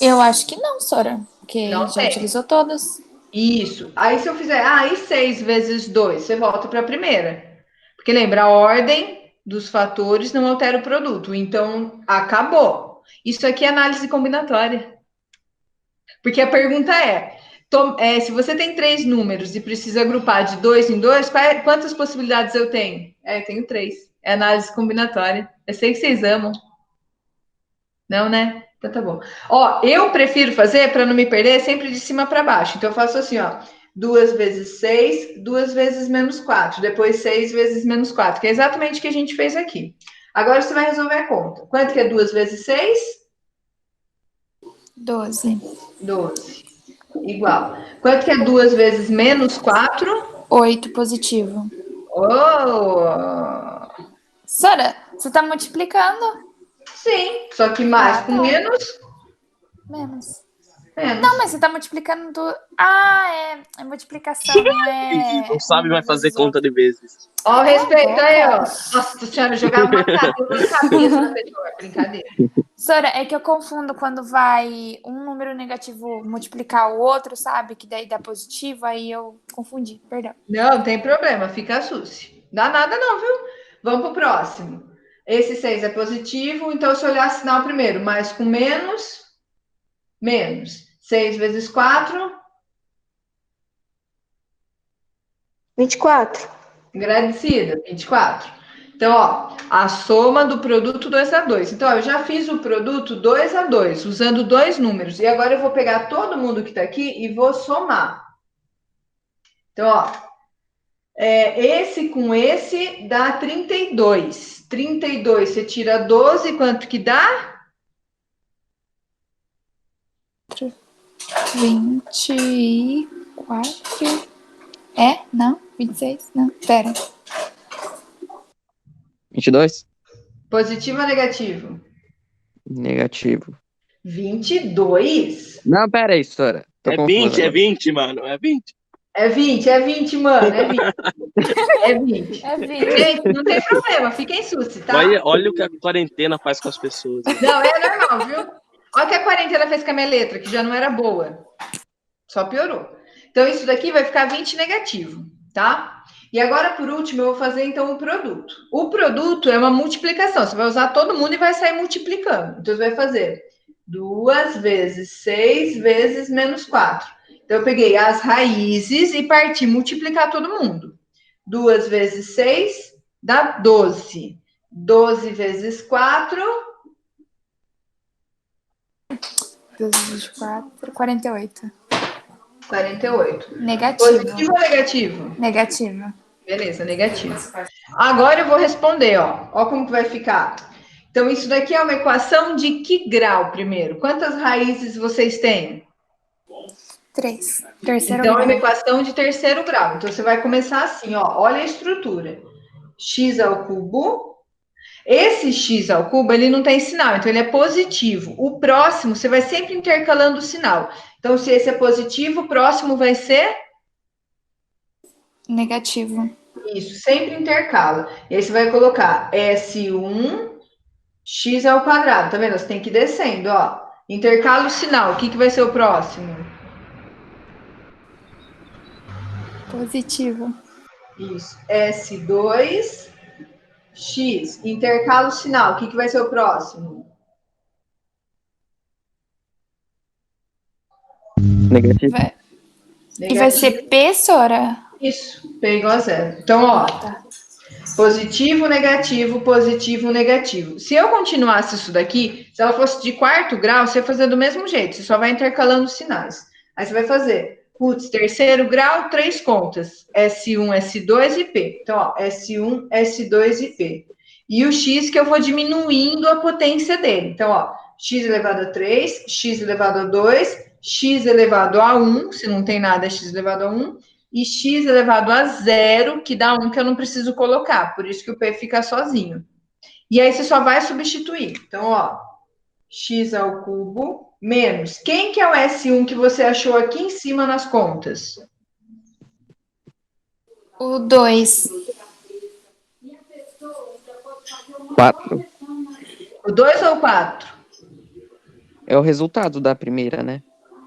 Eu acho que não, Sora. Porque Não já tem. utilizou todas. Isso. Aí se eu fizer, e 6 vezes 2? Você volta para a primeira. Porque lembra, a ordem dos fatores não altera o produto. Então, acabou. Isso aqui é análise combinatória. Porque a pergunta se você tem 3 números e precisa agrupar de 2 em 2, quantas possibilidades eu tenho? Eu tenho 3. É análise combinatória. Eu sei que vocês amam. Não, né? Então tá bom. Ó, eu prefiro fazer, para não me perder, sempre de cima para baixo. Então eu faço assim, ó. 2 vezes 6, 2 vezes menos 4. Depois 6 vezes menos 4, que é exatamente o que a gente fez aqui. Agora você vai resolver a conta. Quanto que é 2 vezes 6? 12. 12. Igual. Quanto que é 2 vezes menos 4? 8 positivo. Oh! Sora, você tá multiplicando? Sim, só que mais com menos. Menos. Menos. Não, mas você tá multiplicando do... é multiplicação, não é... Não sabe mais fazer conta de vezes. Ó, o respeito aí, ó. boca. Nossa senhora, jogar uma cabeça na pessoa. Brincadeira. Sora, é que eu confundo quando vai um número negativo multiplicar o outro, sabe? Que daí dá positivo, aí eu confundi, perdão. Não, tem problema, fica susse. Dá nada não, viu? Vamos pro próximo. Esse 6 é positivo, então se eu olhar sinal primeiro, mais com menos, menos. 6 vezes 4, 24. agradecida, 24. Então, ó, a soma do produto 2 a 2. Então, ó, eu já fiz o produto 2 a 2, usando dois números. E agora eu vou pegar todo mundo que tá aqui e vou somar. Então, ó, esse com esse dá 32. 32, você tira 12, quanto que dá? 24. É? Não? 26? Não, pera. 22? Positivo ou negativo? Negativo. 22? Não, pera aí, Sora. Tô É confuso 20, é agora. 20, mano. É 20. É 20, mano, é 20. É 20. É 20. Gente, não tem problema, fiquem suci, tá? Olha o que a quarentena faz com as pessoas. Não, é normal, viu? Olha o que a quarentena fez com a minha letra, que já não era boa. Só piorou. Então, isso daqui vai ficar 20 negativo, tá? E agora, por último, eu vou fazer, então, o produto. O produto é uma multiplicação. Você vai usar todo mundo e vai sair multiplicando. Então, você vai fazer 2 vezes 6 vezes menos 4. Então, eu peguei as raízes e parti multiplicar todo mundo. 2 vezes 6 dá 12. 12 vezes 4... 12, 24, 48. 48. Negativo. Positivo ou negativo? Negativo. Beleza, negativo. Agora eu vou responder, ó. Ó como que vai ficar. Então, isso daqui é uma equação de que grau primeiro? Quantas raízes vocês têm? 3. Terceiro Então, é uma grau. equação de terceiro grau. Então, você vai começar assim, ó. Olha a estrutura. X ao cubo. Esse x ao cubo, ele não tem sinal, então ele é positivo. O próximo, você vai sempre intercalando o sinal. Então, se esse é positivo, o próximo vai ser... Negativo. Isso, sempre intercala. E aí você vai colocar S1, x ao quadrado. Tá vendo? Você tem que ir descendo, ó. Intercala o sinal. O que vai ser o próximo? Positivo. Isso, S2... X, intercala o sinal. O que vai ser o próximo? Negativo. E vai ser P, Sora? Isso, P igual a 0. Então, ó, Positivo, negativo, positivo, negativo. Se eu continuasse isso daqui, se ela fosse de quarto grau, você ia fazer do mesmo jeito, você só vai intercalando os sinais. Aí você vai fazer, putz, terceiro grau, 3 contas, S1, S2 e P. Então, ó, S1, S2 e P. E o X que eu vou diminuindo a potência dele. Então, ó, X elevado a 3, X elevado a 2, X elevado a 1, se não tem nada, é X elevado a 1, e x elevado a 0, que dá 1 que eu não preciso colocar, por isso que o P fica sozinho. E aí você só vai substituir. Então, ó, x ao cubo menos. Quem que é o S1 que você achou aqui em cima nas contas? O 2. 4. O 2 ou o 4? É o resultado da primeira, né?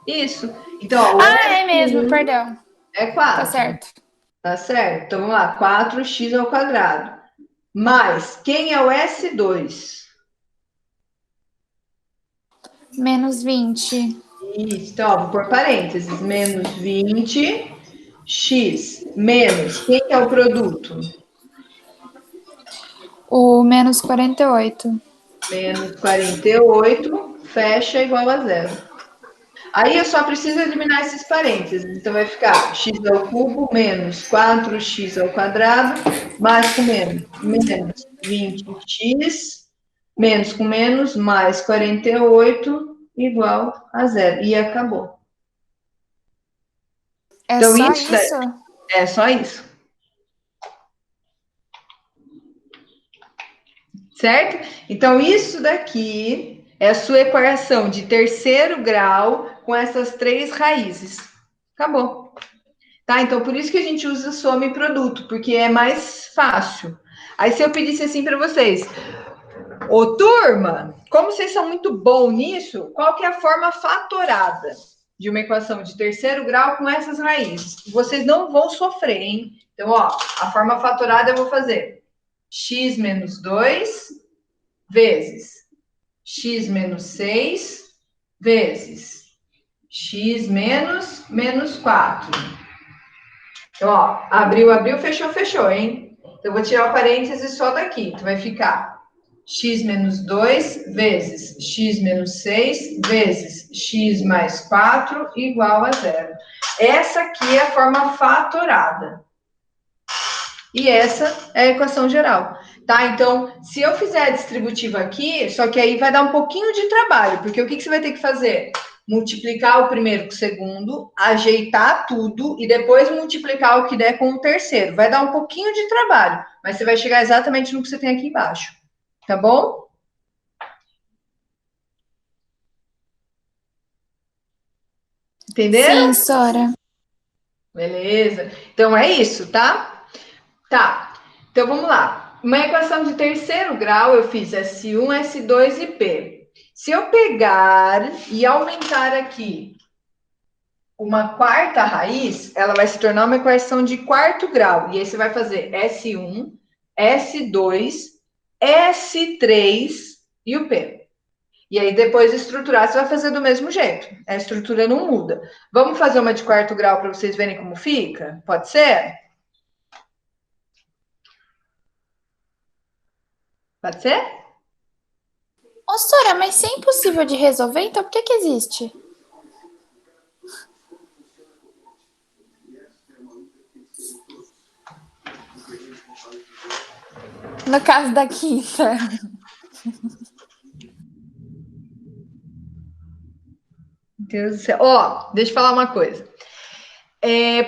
Isso. Então, ó, o É mesmo, perdão. é 4. Tá certo. Tá certo? Então, vamos lá. 4x ao quadrado. Mais, quem é o S2? Menos 20. Isso. Então, ó, vou por parênteses. Menos 20, x. Menos, quem é o produto? O menos 48. Menos 48, fecha igual a 0. Aí eu só preciso eliminar esses parênteses. Então, vai ficar x ao cubo menos 4x ao quadrado, mais com menos 20x, menos com menos, mais 48, igual a 0. E acabou. É Então, só isso isso? é só isso. Certo? Então, isso daqui é a sua equação de terceiro grau com essas 3 raízes. Acabou. Tá? Então, por isso que a gente usa soma e produto, porque é mais fácil. Aí, se eu pedisse assim para vocês, ô turma, como vocês são muito bons nisso, qual que é a forma fatorada de uma equação de terceiro grau com essas raízes? Vocês não vão sofrer, hein? Então, ó, a forma fatorada eu vou fazer x menos 2 vezes x menos 6 vezes x menos 4. Então, ó, abriu, fechou, hein? Então, eu vou tirar o parênteses só daqui. Então, vai ficar x menos 2 vezes x menos 6 vezes x mais 4 igual a 0. Essa aqui é a forma fatorada. E essa é a equação geral, tá? Então, se eu fizer a distributiva aqui, só que aí vai dar um pouquinho de trabalho, porque o que você vai ter que fazer? Multiplicar o primeiro com o segundo, ajeitar tudo e depois multiplicar o que der com o terceiro. Vai dar um pouquinho de trabalho, mas você vai chegar exatamente no que você tem aqui embaixo, tá bom? Entenderam? Sim, Sora. Beleza. Então, é isso, tá? Tá, então vamos lá. Uma equação de terceiro grau, eu fiz S1, S2 e P. Se eu pegar e aumentar aqui uma quarta raiz, ela vai se tornar uma equação de quarto grau. E aí você vai fazer S1, S2, S3 e o P. E aí depois estruturar, você vai fazer do mesmo jeito. A estrutura não muda. Vamos fazer uma de quarto grau para vocês verem como fica? Pode ser? Pode ser? Ô, Sora, mas se é impossível de resolver, então por que existe? No caso da quinta. Deus do céu. Ó, deixa eu falar uma coisa.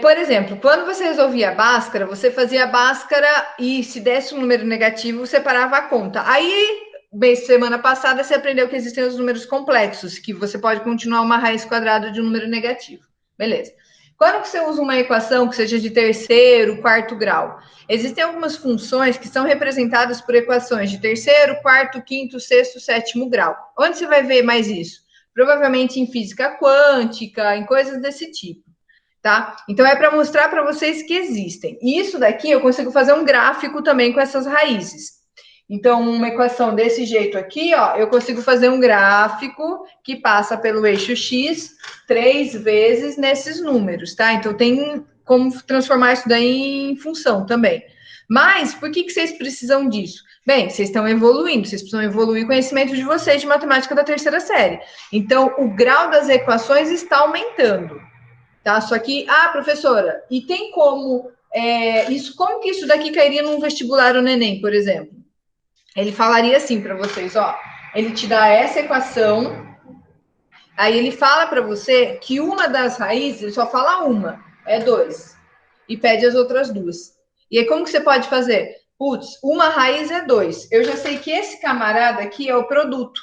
Por exemplo, quando você resolvia a Bhaskara, você fazia a Bhaskara e se desse um número negativo, você parava a conta. Aí, semana passada, você aprendeu que existem os números complexos, que você pode continuar uma raiz quadrada de um número negativo. Beleza. Quando você usa uma equação que seja de terceiro, quarto grau, existem algumas funções que são representadas por equações de terceiro, quarto, quinto, sexto, sétimo grau. Onde você vai ver mais isso? Provavelmente em física quântica, em coisas desse tipo. Tá? Então, é para mostrar para vocês que existem. E isso daqui eu consigo fazer um gráfico também com essas raízes. Então, uma equação desse jeito aqui, ó, eu consigo fazer um gráfico que passa pelo eixo X 3 vezes nesses números, tá? Então, tem como transformar isso daí em função também. Mas, por que vocês precisam disso? Bem, vocês estão evoluindo, vocês precisam evoluir o conhecimento de vocês de matemática da terceira série. Então, o grau das equações está aumentando, tá? Só que, professora, e tem como, como que isso daqui cairia num vestibular ou no Enem, por exemplo? Ele falaria assim para vocês, ó, ele te dá essa equação, aí ele fala para você que uma das raízes, ele só fala uma, é 2, e pede as outras duas. E aí, como que você pode fazer? Putz, uma raiz é 2. Eu já sei que esse camarada aqui é o produto.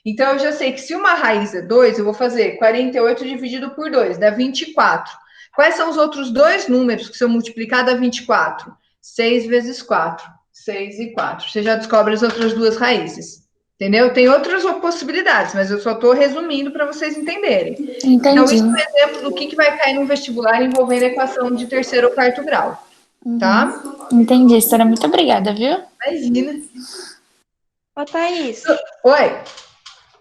Então, eu já sei que se uma raiz é 2, eu vou fazer 48 dividido por 2, dá 24. Quais são os outros dois números que se eu multiplicar dá 24? 6 vezes 4. 6 e 4. Você já descobre as outras duas raízes. Entendeu? Tem outras possibilidades, mas eu só estou resumindo para vocês entenderem. Entendi. Então, isso é um exemplo do que vai cair num vestibular envolvendo equação de terceiro ou quarto grau. Tá? Entendi, senhora. Muito obrigada, viu? Imagina. Ô, Thaís, Oi.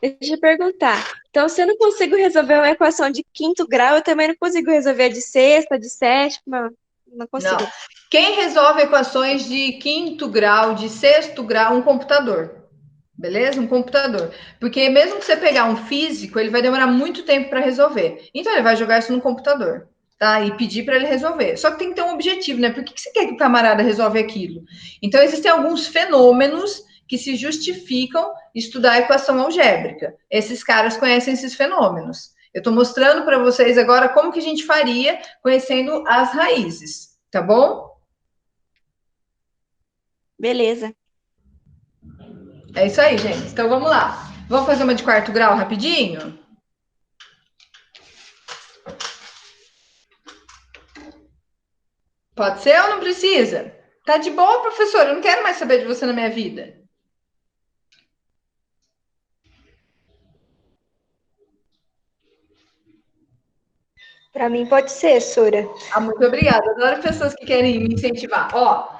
deixa eu perguntar. Então, se eu não consigo resolver uma equação de quinto grau, eu também não consigo resolver a de sexta, de sétima, não consigo. Não. Quem resolve equações de quinto grau, de sexto grau, um computador. Beleza? Um computador. Porque mesmo que você pegar um físico, ele vai demorar muito tempo para resolver. Então, ele vai jogar isso no computador. Tá? E pedir para ele resolver. Só que tem que ter um objetivo, né? Por que você quer que o camarada resolva aquilo? Então, existem alguns fenômenos que se justificam estudar a equação algébrica. Esses caras conhecem esses fenômenos. Eu estou mostrando para vocês agora como que a gente faria conhecendo as raízes, tá bom? Beleza. É isso aí, gente. Então, vamos lá. Vamos fazer uma de quarto grau rapidinho? Pode ser ou não precisa? Tá de boa, professora? Eu não quero mais saber de você na minha vida. Para mim pode ser, Sora. Muito obrigada. Adoro pessoas que querem me incentivar. Ó,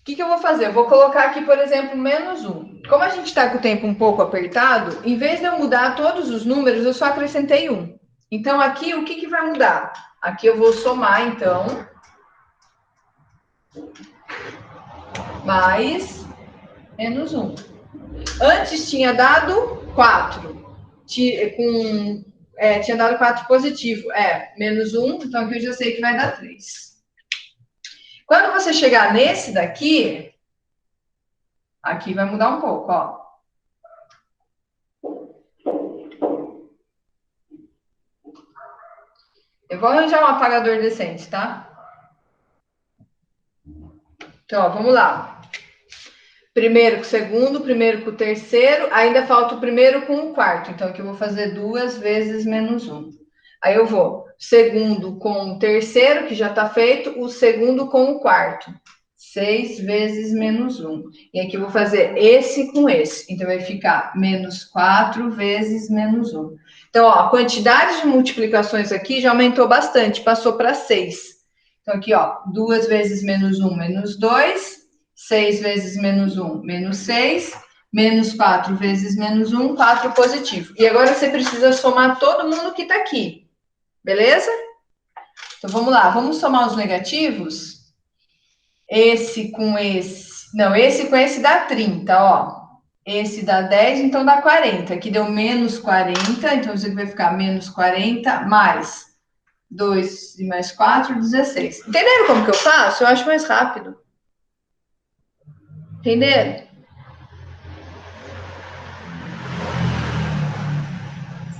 o que eu vou fazer? Eu vou colocar aqui, por exemplo, -1. Como a gente está com o tempo um pouco apertado, em vez de eu mudar todos os números, eu só acrescentei 1. Então, aqui, o que vai mudar? Aqui eu vou somar, então. Mais -1. Antes tinha dado 4. Tinha dado 4 positivo. -1, então aqui eu já sei que vai dar 3. Quando você chegar nesse daqui, aqui vai mudar um pouco, ó. Eu vou arranjar um apagador decente, tá? Então, ó, vamos lá. Primeiro com o segundo, primeiro com o terceiro, ainda falta o primeiro com o quarto. Então, aqui eu vou fazer 2 vezes -1. Aí eu vou segundo com o terceiro, que já está feito, o segundo com o quarto. 6 vezes -1. E aqui eu vou fazer esse com esse. Então, vai ficar -4 vezes -1. Então, ó, a quantidade de multiplicações aqui já aumentou bastante, passou para 6. Então, aqui, ó, 2 vezes -1, -2. 6 vezes -1, -6. -4 vezes -1, 4 positivo. E agora você precisa somar todo mundo que está aqui. Beleza? Então, vamos lá. Vamos somar os negativos? Esse com esse... Não, esse com esse dá 30, ó. Esse dá 10, então dá 40. Aqui deu -40, então isso aqui vai ficar -40 mais 2 e mais 4, 16. Entenderam como que eu faço? Eu acho mais rápido. Entenderam?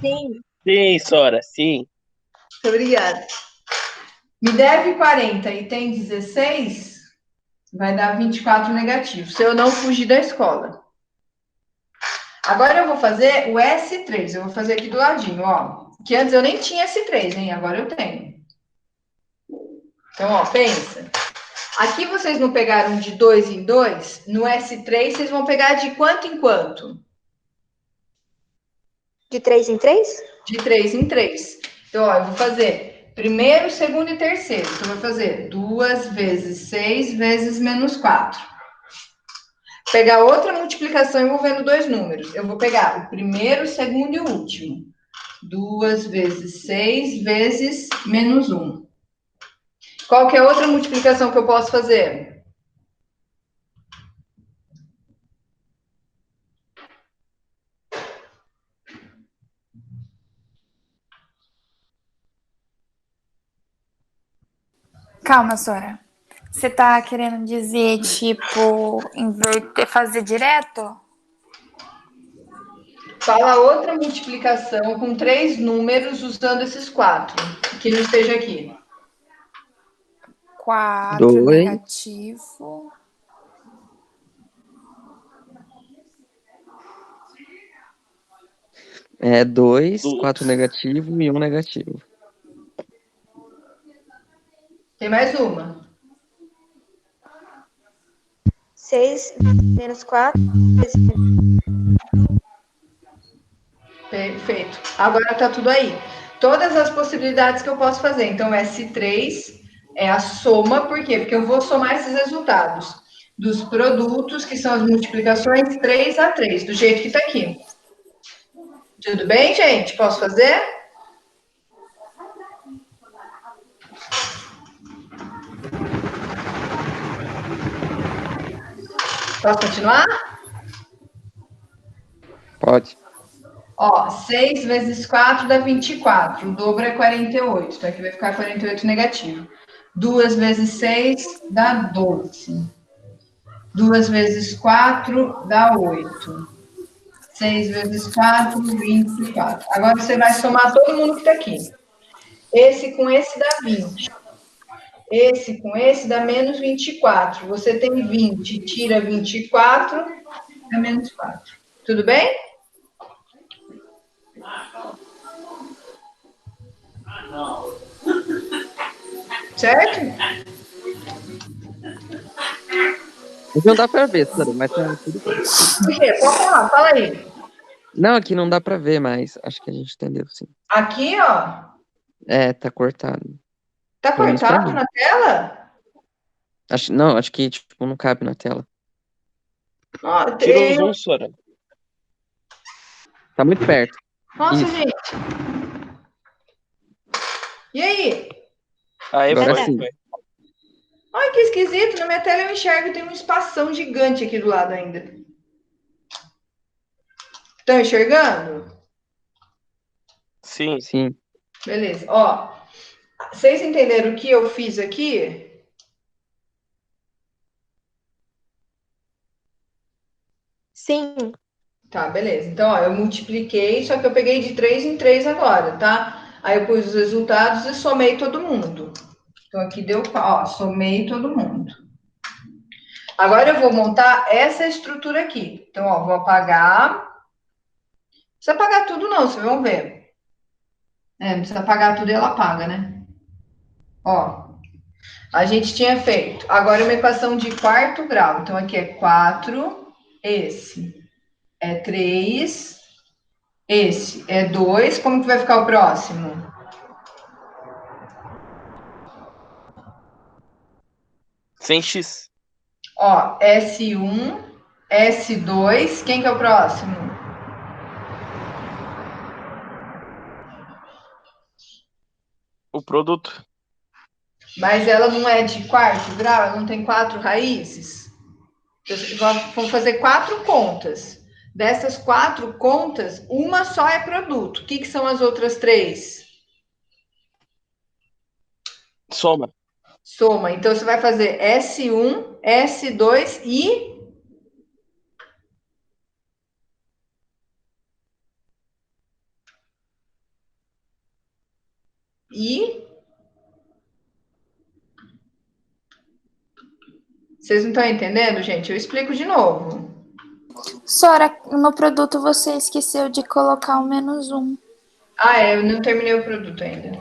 Sim. Sim, Sora, sim. Muito obrigada. Me deve 40 e tem 16, vai dar 24 negativo, se eu não fugir da escola. Agora eu vou fazer o S3, eu vou fazer aqui do ladinho, ó. Que antes eu nem tinha S3, hein? Agora eu tenho. Então, ó, pensa. Aqui vocês não pegaram de 2 em 2, no S3 vocês vão pegar de quanto em quanto? De 3 em 3? De 3 em 3. Então, ó, eu vou fazer primeiro, segundo e terceiro. Então, eu vou fazer 2 vezes 6 vezes -4. Pegar outra multiplicação envolvendo dois números. Eu vou pegar o primeiro, o segundo e o último. 2 vezes 6 vezes -1. Qual que é a outra multiplicação que eu posso fazer? Calma, Sora. Você tá querendo dizer, tipo, inverter, fazer direto? Fala outra multiplicação com 3 números usando esses 4, que não esteja aqui. 4 2. negativo. É 2, Duas. 4 negativo e 1 negativo. Tem mais uma. 6 menos 4. Perfeito. Agora tá tudo aí. Todas as possibilidades que eu posso fazer. Então, S3 é a soma, por quê? Porque eu vou somar esses resultados dos produtos, que são as multiplicações 3 a 3, do jeito que tá aqui. Tudo bem, gente? Posso fazer? Posso continuar? Pode. Ó, 6 vezes 4 dá 24. O dobro é 48. Então, aqui vai ficar 48 negativo. 2 vezes 6 dá 12. 2 vezes 4 dá 8. 6 vezes 4, 24. Agora você vai somar todo mundo que está aqui. Esse com esse dá 20. Esse com esse dá menos 24. Você tem 20, tira 24, dá menos 4. Tudo bem? Certo? Não dá pra ver, Sara, mas tá tudo bem. Por quê? Pode falar, fala aí. Não, aqui não dá pra ver, mas acho que a gente entendeu, sim. Aqui, ó. É, tá cortado. Tá Pelo menos pra cortado mim. na tela? Não, acho que, tipo, não cabe na tela. Ó, Tira o zoom, Sora. Tá muito perto. Nossa, Isso. gente. E aí? Aí Agora foi, sim. foi. Ai, que esquisito. Na minha tela eu enxergo, tem um espação gigante aqui do lado ainda. Estão enxergando? Sim. Sim. Beleza. Ó, vocês entenderam o que eu fiz aqui? Sim. Tá, beleza. Então, ó, eu multipliquei, só que eu peguei de 3 em 3 agora, tá? Aí eu pus os resultados e somei todo mundo. Então, aqui deu, ó, somei todo mundo. Agora eu vou montar essa estrutura aqui. Então, ó, vou apagar. Não precisa apagar tudo, não, vocês vão ver. É, não precisa apagar tudo e ela apaga, né? Ó, a gente tinha feito. Agora uma equação de quarto grau. Então, aqui é 4, esse é 3, esse é 2. Como que vai ficar o próximo? Sem X. Ó, S1, S2, quem que é o próximo? O produto. Mas ela não é de quarto grau, ela não tem 4 raízes? Vamos fazer 4 contas. Dessas 4 contas, uma só é produto. O que são as outras 3? Soma. Soma. Então, você vai fazer S1, S2 e... Vocês não estão entendendo, gente? Eu explico de novo. Sora, no produto você esqueceu de colocar o -1. Ah, é, eu não terminei o produto ainda.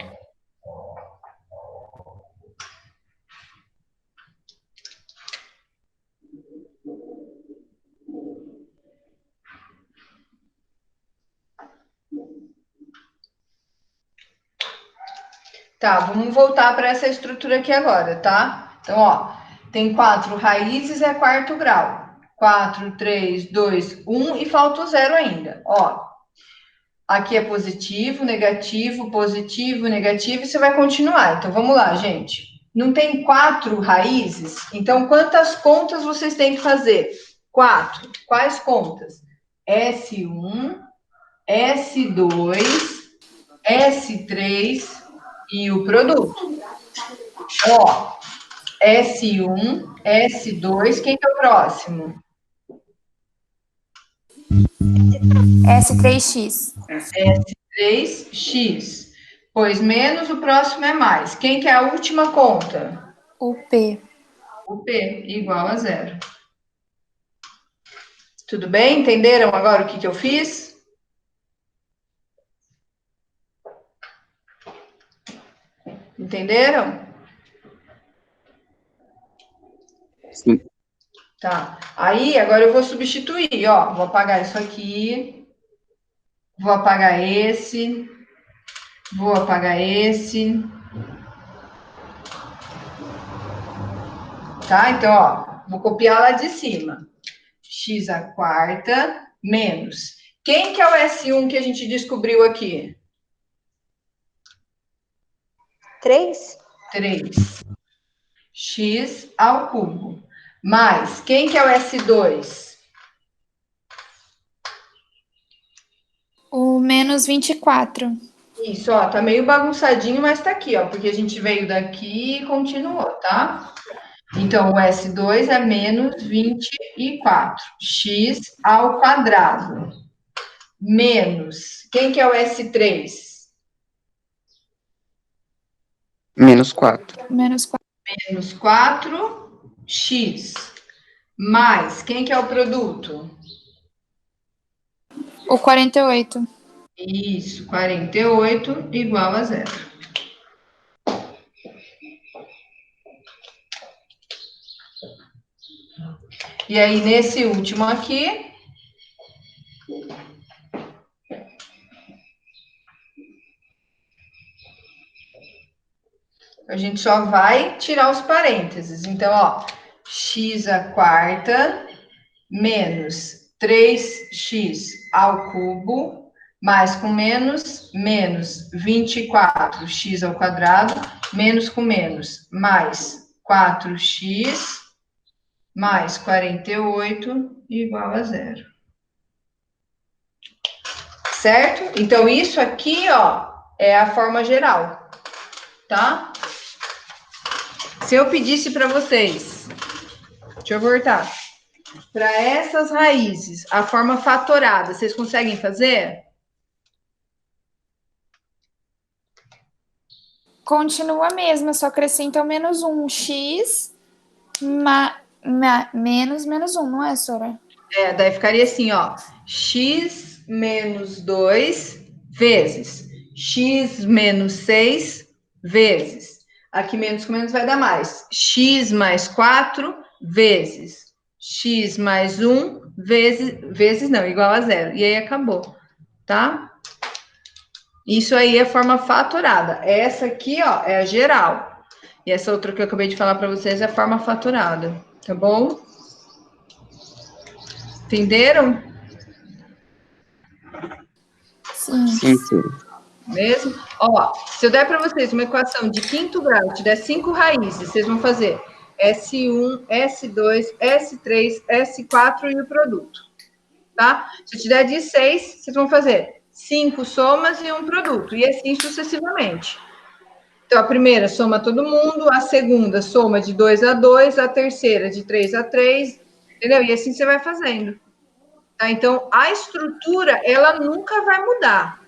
Tá, vamos voltar para essa estrutura aqui agora, tá? Então, ó, tem 4 raízes, é quarto grau. 4, 3, 2, 1 e falta o 0 ainda. Ó, aqui é positivo, negativo, negativo, e você vai continuar. Então, vamos lá, gente. Não tem 4 raízes? Então, quantas contas vocês têm que fazer? 4. Quais contas? S1, S2, S3 e o produto. Ó, S1, S2, quem que é o próximo? S3x. S3x. Pois menos, o próximo é mais. Quem que é a última conta? O P. O P igual a 0. Tudo bem? Entenderam agora o que eu fiz? Entenderam? Sim. Tá. Aí, agora eu vou substituir, ó. Vou apagar isso aqui. Vou apagar esse. Vou apagar esse. Tá? Então, ó. Vou copiar lá de cima. X à quarta menos. Quem que é o S1 que a gente descobriu aqui? 3. 3. X ao cubo. Mais. Quem que é o S2? O menos 24. Isso, ó. Tá meio bagunçadinho, mas tá aqui, ó. Porque a gente veio daqui e continuou, tá? Então, o S2 é menos 24. X ao quadrado. Menos. Quem que é o S3? Menos 4. Menos 4. Menos 4x. Mais. Quem que é o produto? O 48. Isso, 48 igual a 0. E aí, nesse último aqui, a gente só vai tirar os parênteses. Então, ó, x à quarta menos 3x ao cubo, mais com menos 24x ao quadrado, menos com menos, mais 4x, mais 48 igual a 0. Certo? Então, isso aqui, ó, é a forma geral, tá? Se eu pedisse para vocês, deixa eu voltar, para essas raízes, a forma fatorada, vocês conseguem fazer? Continua a mesma, só acrescenta o menos 1. X menos 1, não é, Sora? É, daí ficaria assim, ó. X menos 2 vezes x menos 6 vezes. Aqui menos com menos vai dar mais. X mais 4 vezes x mais 1 vezes não, igual a 0. E aí acabou, tá? Isso aí é a forma fatorada. Essa aqui, ó, é a geral. E essa outra que eu acabei de falar para vocês é a forma fatorada, tá bom? Entenderam? Sim. Sim, sim. Mesmo? Ó, se eu der para vocês uma equação de quinto grau, te der 5 raízes, vocês vão fazer S1, S2, S3, S4 e o produto, tá? Se eu te der de 6, vocês vão fazer 5 somas e um produto, e assim sucessivamente. Então, a primeira soma todo mundo, a segunda soma de 2 a 2, a terceira de 3 a 3, entendeu? E assim você vai fazendo. Tá? Então, a estrutura, ela nunca vai mudar.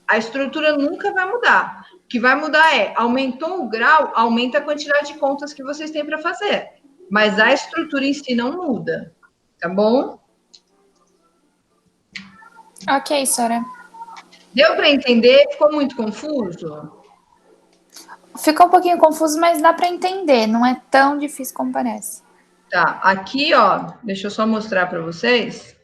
A estrutura nunca vai mudar. O que vai mudar é, aumentou o grau, aumenta a quantidade de contas que vocês têm para fazer. Mas a estrutura em si não muda. Tá bom? Ok, Sora. Deu para entender? Ficou muito confuso? Fica um pouquinho confuso, mas dá para entender. Não é tão difícil como parece. Tá, aqui, ó, deixa eu só mostrar para vocês.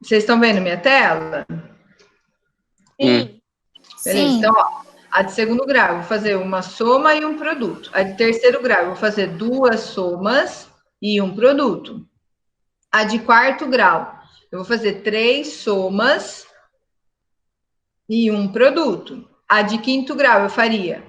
Vocês estão vendo minha tela? Sim. Beleza, Sim. então, ó, a de segundo grau, eu vou fazer uma soma e um produto. A de terceiro grau, eu vou fazer 2 somas e um produto. A de quarto grau, eu vou fazer 3 somas e um produto. A de quinto grau, eu faria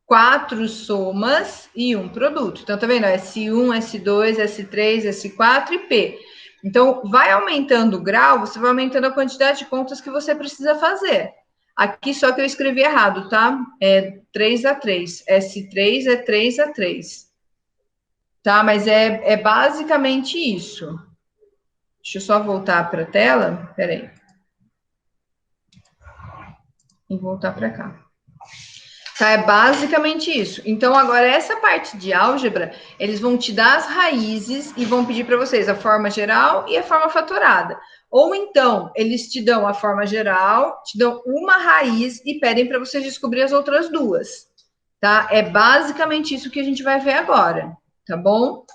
4 somas e um produto. Então, tá vendo? S1, S2, S3, S4 e P. Então, vai aumentando o grau, você vai aumentando a quantidade de contas que você precisa fazer. Aqui só que eu escrevi errado, tá? É 3 a 3. S3 é 3 a 3. Tá? Mas é basicamente isso. Deixa eu só voltar para a tela. Peraí. E voltar para cá. Tá? É basicamente isso. Então, agora, essa parte de álgebra, eles vão te dar as raízes e vão pedir para vocês a forma geral e a forma fatorada. Ou então, eles te dão a forma geral, te dão uma raiz e pedem para vocês descobrir as outras duas. Tá? É basicamente isso que a gente vai ver agora. Tá bom?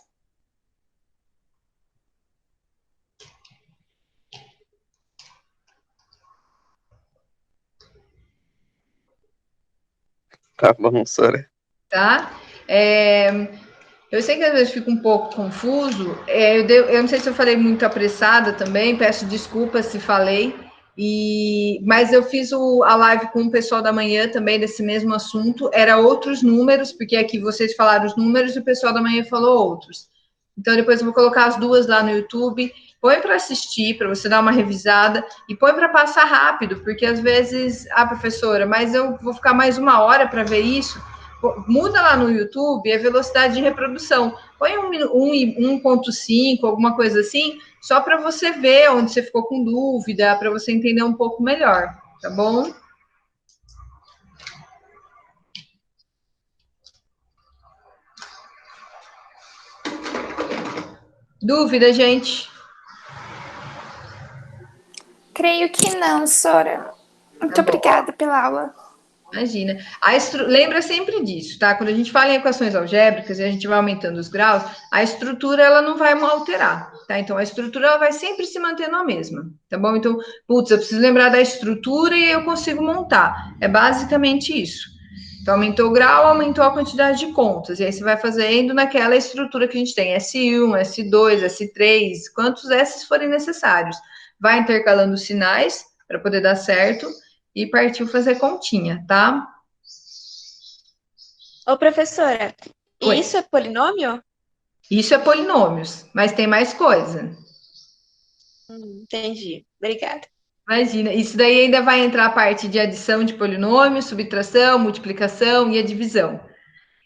Tá bom, Sora. Tá? Eu sei que às vezes fica um pouco confuso. Eu não sei se eu falei muito apressada também, peço desculpas se falei. Mas eu fiz a live com o pessoal da manhã também desse mesmo assunto. Era outros números, porque aqui vocês falaram os números e o pessoal da manhã falou outros. Então depois eu vou colocar as duas lá no YouTube. Põe para assistir, para você dar uma revisada, e põe para passar rápido, porque às vezes, professora, mas eu vou ficar mais 1 hora para ver isso. Muda lá no YouTube a velocidade de reprodução. Põe 1.5, alguma coisa assim, só para você ver onde você ficou com dúvida, para você entender um pouco melhor, tá bom? Dúvida, gente? Creio que não, Sora. Muito obrigada pela aula. Imagina. Lembra sempre disso, tá? Quando a gente fala em equações algébricas e a gente vai aumentando os graus, a estrutura ela não vai alterar, tá? Então, a estrutura ela vai sempre se mantendo a mesma, tá bom? Então, putz, eu preciso lembrar da estrutura e eu consigo montar. É basicamente isso. Então, aumentou o grau, aumentou a quantidade de contas. E aí você vai fazendo naquela estrutura que a gente tem, S1, S2, S3, quantos S forem necessários. Vai intercalando os sinais para poder dar certo. E partiu fazer continha, tá? Ô, professora, Oi. isso é polinômio? Isso é polinômios, mas tem mais coisa. Entendi. Obrigada. Imagina, isso daí ainda vai entrar a parte de adição de polinômios, subtração, multiplicação e a divisão.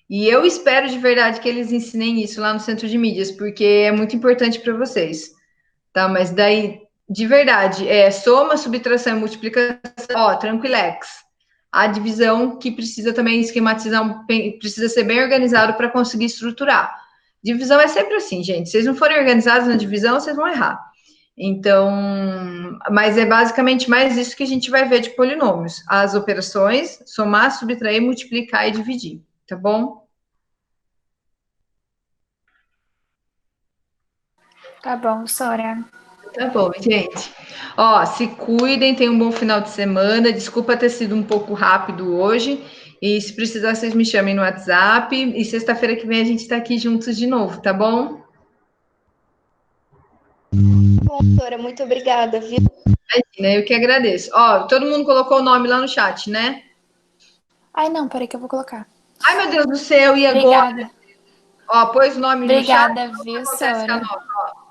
E eu espero de verdade que eles ensinem isso lá no centro de mídias, porque é muito importante para vocês, tá? Mas daí, de verdade, soma, subtração e multiplicação, tranquilex. A divisão que precisa também esquematizar, precisa ser bem organizado para conseguir estruturar. Divisão é sempre assim, gente. Se vocês não forem organizados na divisão, vocês vão errar. Então, mas é basicamente mais isso que a gente vai ver de polinômios. As operações, somar, subtrair, multiplicar e dividir, tá bom? Tá bom, Sora. Tá bom, gente. Ó, se cuidem, tenham um bom final de semana. Desculpa ter sido um pouco rápido hoje. E se precisar, vocês me chamem no WhatsApp. E sexta-feira que vem a gente tá aqui juntos de novo, tá bom? Professora, muito obrigada, viu? Imagina, eu que agradeço. Ó, todo mundo colocou o nome lá no chat, né? Ai, não, peraí que eu vou colocar. Ai, meu Deus do céu, e agora? Obrigada. Ó, pôs o nome Obrigada, no chat. viu, Acontece com a Sora? nota, ó.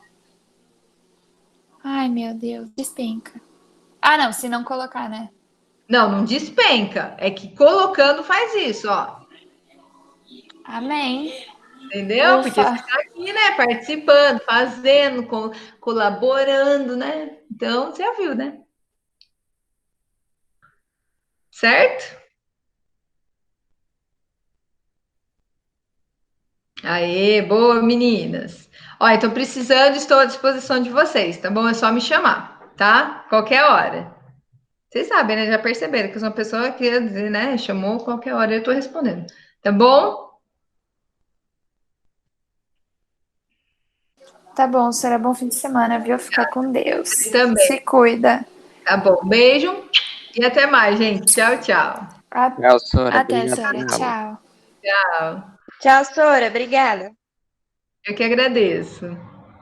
Ai, meu Deus, despenca. Ah, não, se não colocar, né? Não, não despenca. É que colocando faz isso, ó. Amém. Entendeu? Ufa. Porque você está aqui, né? Participando, fazendo, colaborando, né? Então, você já viu, né? Certo? Aê, boa, meninas. Ó, então, precisando, estou à disposição de vocês, tá bom? É só me chamar, tá? Qualquer hora. Vocês sabem, né? Já perceberam que eu sou uma pessoa que, né? Chamou qualquer hora, eu tô respondendo. Tá bom? Tá bom, Sora, bom fim de semana, viu? Fica com Deus. Você também. Se cuida. Tá bom. Beijo e até mais, gente. Tchau, tchau. Tchau, Sora. Até, Obrigado Sora. pela aula. Tchau. Tchau. Tchau, Sora. Obrigada. Eu que agradeço.